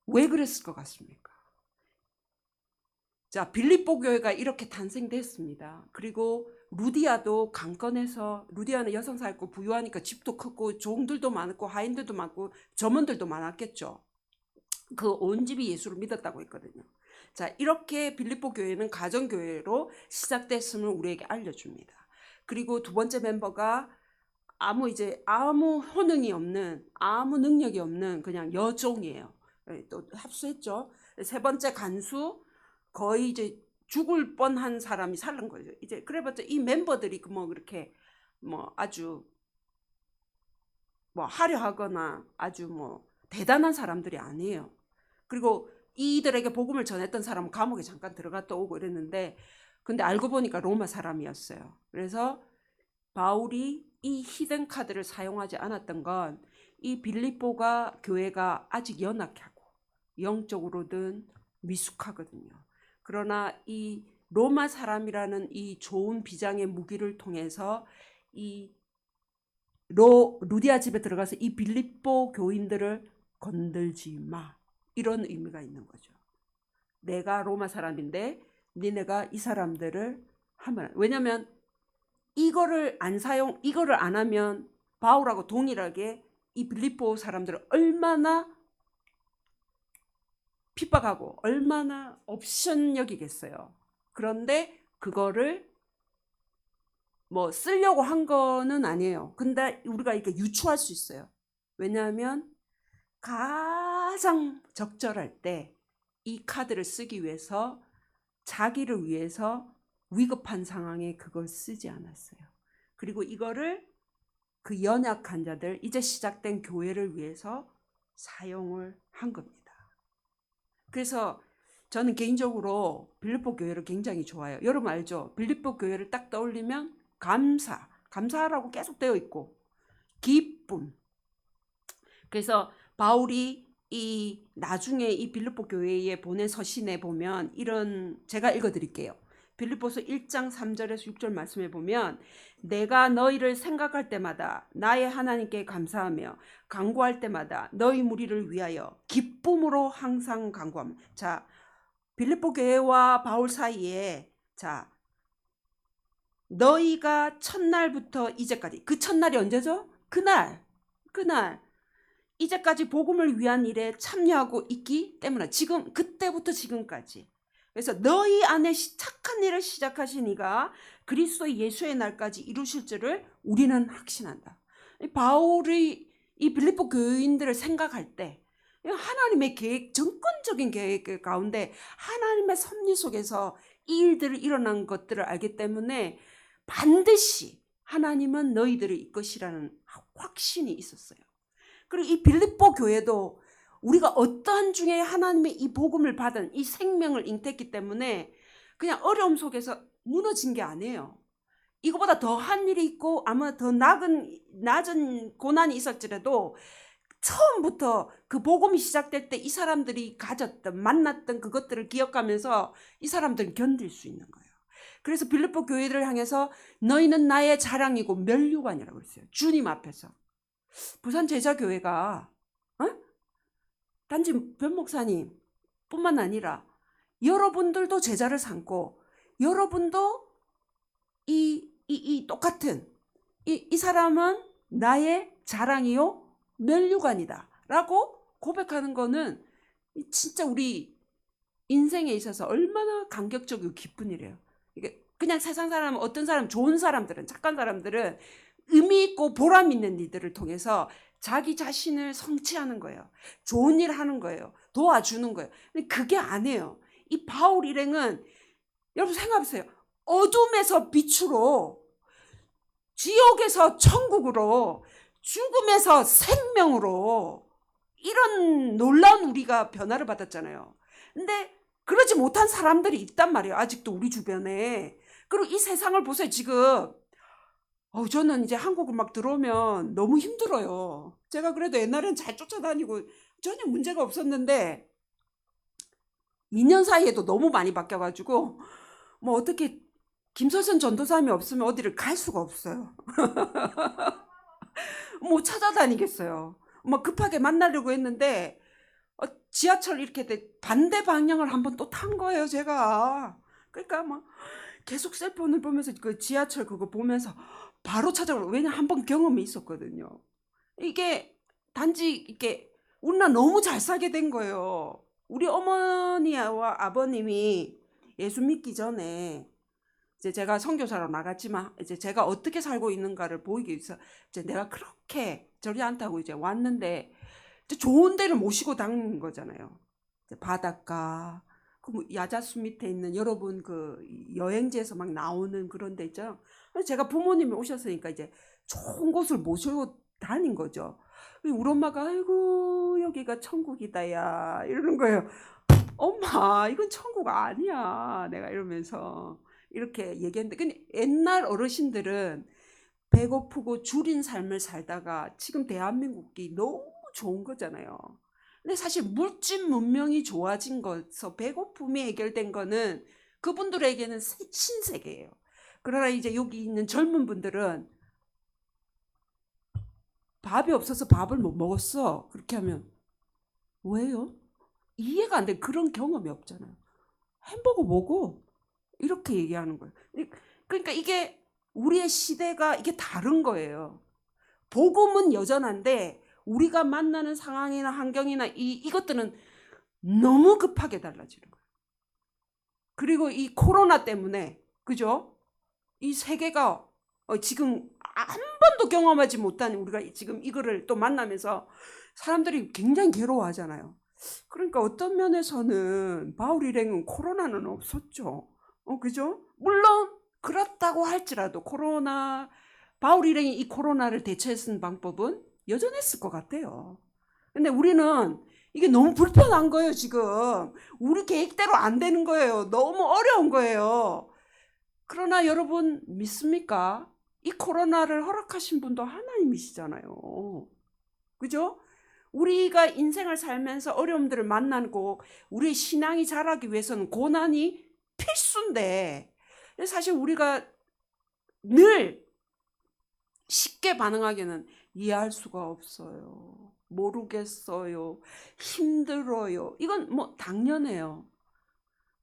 왜 그랬을 것 같습니까? 자, 빌립보 교회가 이렇게 탄생됐습니다. 그리고 루디아도 강건해서, 루디아는 여성 살고 부유하니까 집도 크고 종들도 많고 하인들도 많고 점원들도 많았겠죠. 그 온 집이 예수를 믿었다고 했거든요. 자, 이렇게 빌립보 교회는 가정교회로 시작됐음을 우리에게 알려줍니다. 그리고 두 번째 멤버가 아무 효능이 없는, 아무 능력이 없는 그냥 여종이에요. 또 합수했죠. 세 번째 간수, 거의 이제 죽을 뻔한 사람이 살은 거죠. 이제 그래봤자 이 멤버들이 뭐 그렇게 뭐 아주 뭐 화려하거나 아주 뭐 대단한 사람들이 아니에요. 그리고 이들에게 복음을 전했던 사람은 감옥에 잠깐 들어갔다 오고 이랬는데, 근데 알고 보니까 로마 사람이었어요. 그래서 바울이 이 히든 카드를 사용하지 않았던 건 이 빌립보가 교회가 아직 연약하고 영적으로든 미숙하거든요. 그러나 이 로마 사람이라는 이 좋은 비장의 무기를 통해서 이 루디아 집에 들어가서 이 빌립보 교인들을 건들지 마, 이런 의미가 있는 거죠. 내가 로마 사람인데 니네가 이 사람들을 하면, 왜냐면 이거를 안 하면 바울하고 동일하게 이 빌립보 사람들을 얼마나 핍박하고 얼마나 옵션역이겠어요. 그런데 그거를 뭐 쓰려고 한 거는 아니에요. 근데 우리가 이렇게 유추할 수 있어요. 왜냐하면 가장 적절할 때 이 카드를 쓰기 위해서, 자기를 위해서 위급한 상황에 그걸 쓰지 않았어요. 그리고 이거를 그 연약한 자들, 이제 시작된 교회를 위해서 사용을 한 겁니다. 그래서 저는 개인적으로 빌립보 교회를 굉장히 좋아해요. 여러분 알죠? 빌립보 교회를 딱 떠올리면 감사라고 계속 되어 있고 기쁨. 그래서 바울이 나중에 이 빌립보 교회에 보낸 서신에 보면 이런, 제가 읽어드릴게요. 빌립보서 1장 3절에서 6절 말씀에 보면, 내가 너희를 생각할 때마다 나의 하나님께 감사하며 간구할 때마다 너희 무리를 위하여 기쁨으로 항상 간구함. 자, 빌립보 교회와 바울 사이에, 자, 너희가 첫날부터 이제까지, 그 첫날이 언제죠? 그날 이제까지 복음을 위한 일에 참여하고 있기 때문에, 지금 그때부터 지금까지. 그래서 너희 안에 착한 일을 시작하신 이가 그리스도 예수의 날까지 이루실 줄을 우리는 확신한다. 바울이 이 빌립보 교인들을 생각할 때 하나님의 계획, 정권적인 계획 가운데 하나님의 섭리 속에서 이 일들을 일어난 것들을 알기 때문에 반드시 하나님은 너희들을 이끄시라는 확신이 있었어요. 그리고 이 빌립보 교회도 우리가 어떠한 중에 하나님의 이 복음을 받은 이 생명을 잉태했기 때문에 그냥 어려움 속에서 무너진 게 아니에요. 이거보다 더한 일이 있고 아마 더 낮은 고난이 있었지라도 처음부터 그 복음이 시작될 때 이 사람들이 만났던 그것들을 기억하면서 이 사람들은 견딜 수 있는 거예요. 그래서 빌립보 교회들을 향해서 너희는 나의 자랑이고 면류관이라고 그랬어요. 주님 앞에서. 부산 제자교회가 단지 변 목사님 뿐만 아니라 여러분들도 제자를 삼고, 여러분도 이 똑같은 이 사람은 나의 자랑이요 면류관이다 라고 고백하는 거는 진짜 우리 인생에 있어서 얼마나 감격적이고 기쁜 일이에요. 이게 그냥 세상 사람, 어떤 사람, 좋은 사람들은, 착한 사람들은 의미 있고 보람 있는 일들을 통해서 자기 자신을 성취하는 거예요. 좋은 일 하는 거예요. 도와주는 거예요. 근데 그게 아니에요. 이 바울 일행은, 여러분 생각해보세요. 어둠에서 빛으로, 지옥에서 천국으로, 죽음에서 생명으로, 이런 놀라운 우리가 변화를 받았잖아요. 근데 그러지 못한 사람들이 있단 말이에요. 아직도 우리 주변에. 그리고 이 세상을 보세요. 지금 저는 이제 한국을 막 들어오면 너무 힘들어요. 제가 그래도 옛날엔 잘 쫓아다니고 전혀 문제가 없었는데 2년 사이에도 너무 많이 바뀌어가지고 뭐 어떻게 김설선 전도사님이 없으면 어디를 갈 수가 없어요. 뭐 찾아다니겠어요. 뭐 급하게 만나려고 했는데 지하철 이렇게 반대 방향을 한번 또 탄 거예요, 제가. 그러니까 막 계속 셀폰을 보면서 그 지하철 그거 보면서 바로 찾아오고, 왜냐 한번 경험이 있었거든요. 이게 단지 이렇게 우리나 너무 잘 살게 된 거예요. 우리 어머니와 아버님이 예수 믿기 전에 이제 제가 선교사로 나갔지만 이제 제가 어떻게 살고 있는가를 보이기 위해서 이제 내가 그렇게 저리 않다고 이제 왔는데, 이제 좋은 데를 모시고 다니는 거잖아요. 이제 바닷가, 그 야자수 밑에 있는 여러분 그 여행지에서 막 나오는 그런 데 있죠. 제가 부모님이 오셨으니까 이제 좋은 곳을 모시고 다닌 거죠. 우리 엄마가 아이고 여기가 천국이다 야 이러는 거예요. 엄마 이건 천국 아니야 내가 이러면서 이렇게 얘기했는데, 근데 옛날 어르신들은 배고프고 줄인 삶을 살다가 지금 대한민국이 너무 좋은 거잖아요. 근데 사실 물질 문명이 좋아진 거서 배고픔이 해결된 거는 그분들에게는 신세계예요. 그러나 이제 여기 있는 젊은 분들은 밥이 없어서 밥을 못 먹었어. 그렇게 하면 왜요? 이해가 안 돼. 그런 경험이 없잖아요. 햄버거 먹어. 이렇게 얘기하는 거예요. 그러니까 이게 우리의 시대가 이게 다른 거예요. 복음은 여전한데 우리가 만나는 상황이나 환경이나 이것들은 너무 급하게 달라지는 거예요. 그리고 이 코로나 때문에 그죠? 이 세계가 지금 한 번도 경험하지 못한 우리가 지금 이거를 또 만나면서 사람들이 굉장히 괴로워하잖아요. 그러니까 어떤 면에서는 바울 일행은 코로나는 없었죠. 그죠? 물론 그렇다고 할지라도 바울 일행이 이 코로나를 대처했던 방법은 여전했을 것 같아요. 근데 우리는 이게 너무 불편한 거예요, 지금. 우리 계획대로 안 되는 거예요. 너무 어려운 거예요. 그러나 여러분 믿습니까? 이 코로나를 허락하신 분도 하나님이시잖아요. 그죠? 우리가 인생을 살면서 어려움들을 만나고 우리의 신앙이 자라기 위해서는 고난이 필수인데 사실 우리가 늘 쉽게 반응하기는 이해할 수가 없어요. 모르겠어요. 힘들어요. 이건 뭐 당연해요.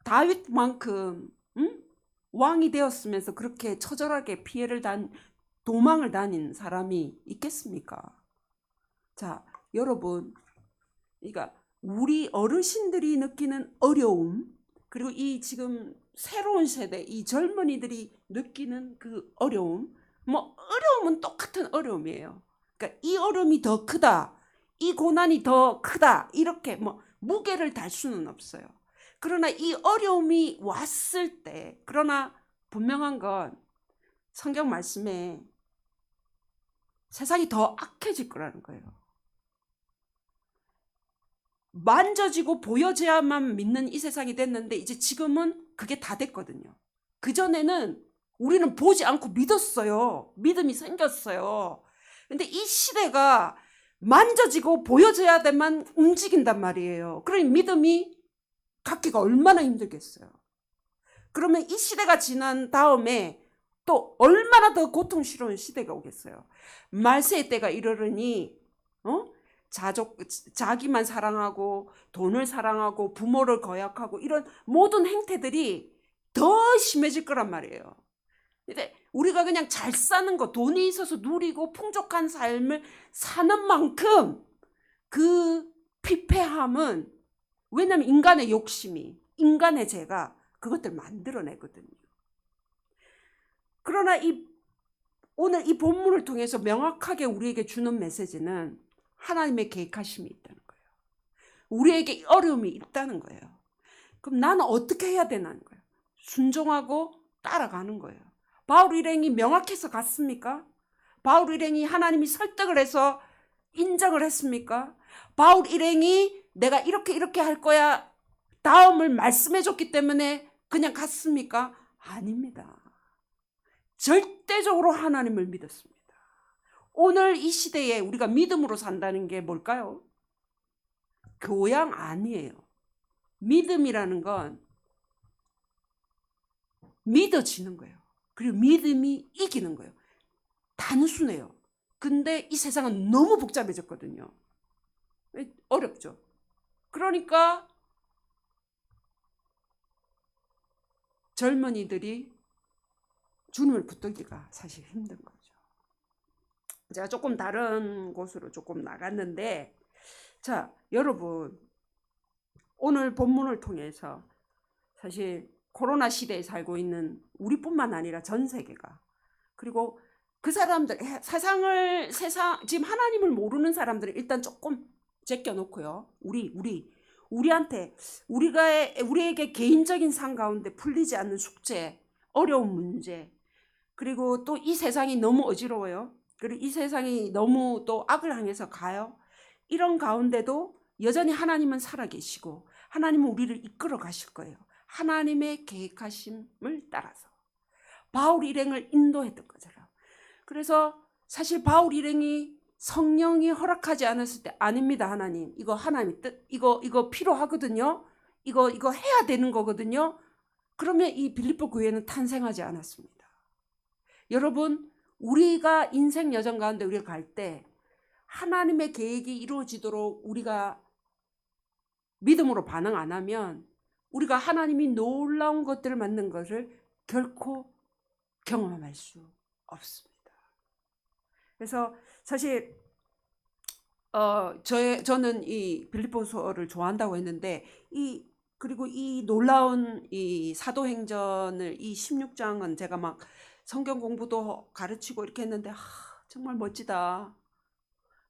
다윗만큼 왕이 되었으면서 그렇게 처절하게 도망을 다닌 사람이 있겠습니까? 자, 여러분, 그러니까 우리 어르신들이 느끼는 어려움, 그리고 이 지금 새로운 세대, 이 젊은이들이 느끼는 그 어려움, 뭐 어려움은 똑같은 어려움이에요. 그러니까 이 어려움이 더 크다, 이 고난이 더 크다, 이렇게 뭐 무게를 달 수는 없어요. 그러나 이 어려움이 왔을 때, 그러나 분명한 건 성경 말씀에 세상이 더 악해질 거라는 거예요. 만져지고 보여져야만 믿는 이 세상이 됐는데 이제 지금은 그게 다 됐거든요. 그전에는 우리는 보지 않고 믿었어요. 믿음이 생겼어요. 근데 이 시대가 만져지고 보여져야 돼만 움직인단 말이에요. 그러니 믿음이 갖기가 얼마나 힘들겠어요. 그러면 이 시대가 지난 다음에 또 얼마나 더 고통스러운 시대가 오겠어요. 말세의 때가 이르르니 자기만 사랑하고 돈을 사랑하고 부모를 거역하고 이런 모든 행태들이 더 심해질 거란 말이에요. 근데 우리가 그냥 잘 사는 거, 돈이 있어서 누리고 풍족한 삶을 사는 만큼 그 피폐함은, 왜냐하면 인간의 욕심이, 인간의 죄가 그것들 만들어내거든요. 그러나 오늘 이 본문을 통해서 명확하게 우리에게 주는 메시지는 하나님의 계획하심이 있다는 거예요. 우리에게 어려움이 있다는 거예요. 그럼 나는 어떻게 해야 되는 거예요? 순종하고 따라가는 거예요. 바울 일행이 명확해서 갔습니까? 바울 일행이 하나님이 설득을 해서 인정을 했습니까? 바울 일행이 내가 이렇게 할 거야 다음을 말씀해 줬기 때문에 그냥 갔습니까? 아닙니다. 절대적으로 하나님을 믿었습니다. 오늘 이 시대에 우리가 믿음으로 산다는 게 뭘까요? 교양 아니에요. 믿음이라는 건 믿어지는 거예요. 그리고 믿음이 이기는 거예요. 단순해요. 근데 이 세상은 너무 복잡해졌거든요. 어렵죠. 그러니까 젊은이들이 주님을 붙들기가 사실 힘든 거죠. 제가 조금 다른 곳으로 조금 나갔는데, 자, 여러분, 오늘 본문을 통해서 사실 코로나 시대에 살고 있는 우리뿐만 아니라 전 세계가, 그리고 그 사람들, 지금 하나님을 모르는 사람들을 일단 조금 제껴놓고요. 우리에게 개인적인 삶 가운데 풀리지 않는 숙제, 어려운 문제, 그리고 또 이 세상이 너무 어지러워요. 그리고 이 세상이 너무 또 악을 향해서 가요. 이런 가운데도 여전히 하나님은 살아계시고 하나님은 우리를 이끌어 가실 거예요. 하나님의 계획하심을 따라서 바울 일행을 인도했던 거잖아요. 그래서 사실 바울 일행이 성령이 허락하지 않았을 때 아닙니다. 하나님, 이거 하나님의 뜻, 이거 필요하거든요. 이거 해야 되는 거거든요. 그러면 이 빌립보 교회는 탄생하지 않았습니다. 여러분, 우리가 인생 여정 가운데 우리가 갈 때 하나님의 계획이 이루어지도록 우리가 믿음으로 반응 안 하면 우리가 하나님이 놀라운 것들을 만든 것을 결코 경험할 수 없습니다. 그래서 사실 저는 이 빌립보서를 좋아한다고 했는데 그리고 이 놀라운 이 사도행전을 이 16장은 제가 막 성경 공부도 가르치고 이렇게 했는데 정말 멋지다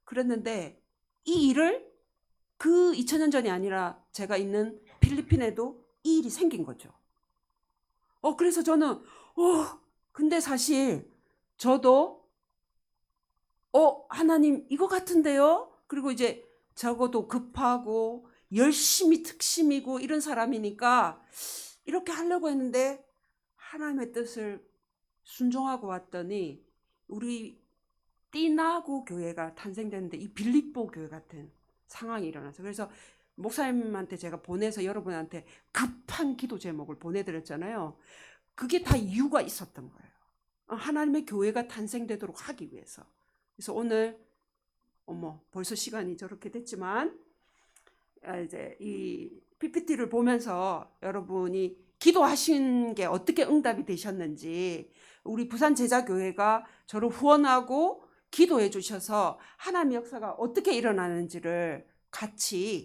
그랬는데 이 일을 그 2000년 전이 아니라 제가 있는 필리핀에도 이 일이 생긴 거죠. 그래서 저는 근데 사실 저도 하나님 이거 같은데요? 그리고 이제 적어도 급하고 열심히 특심이고 이런 사람이니까 이렇게 하려고 했는데 하나님의 뜻을 순종하고 왔더니 우리 띠나고 교회가 탄생됐는데 이 빌립보 교회 같은 상황이 일어나서 그래서 목사님한테 제가 보내서 여러분한테 급한 기도 제목을 보내드렸잖아요. 그게 다 이유가 있었던 거예요. 하나님의 교회가 탄생되도록 하기 위해서. 그래서 오늘 벌써 시간이 저렇게 됐지만 이제 이 PPT를 보면서 여러분이 기도하신 게 어떻게 응답이 되셨는지 우리 부산 제자교회가 저를 후원하고 기도해 주셔서 하나님의 역사가 어떻게 일어나는지를 같이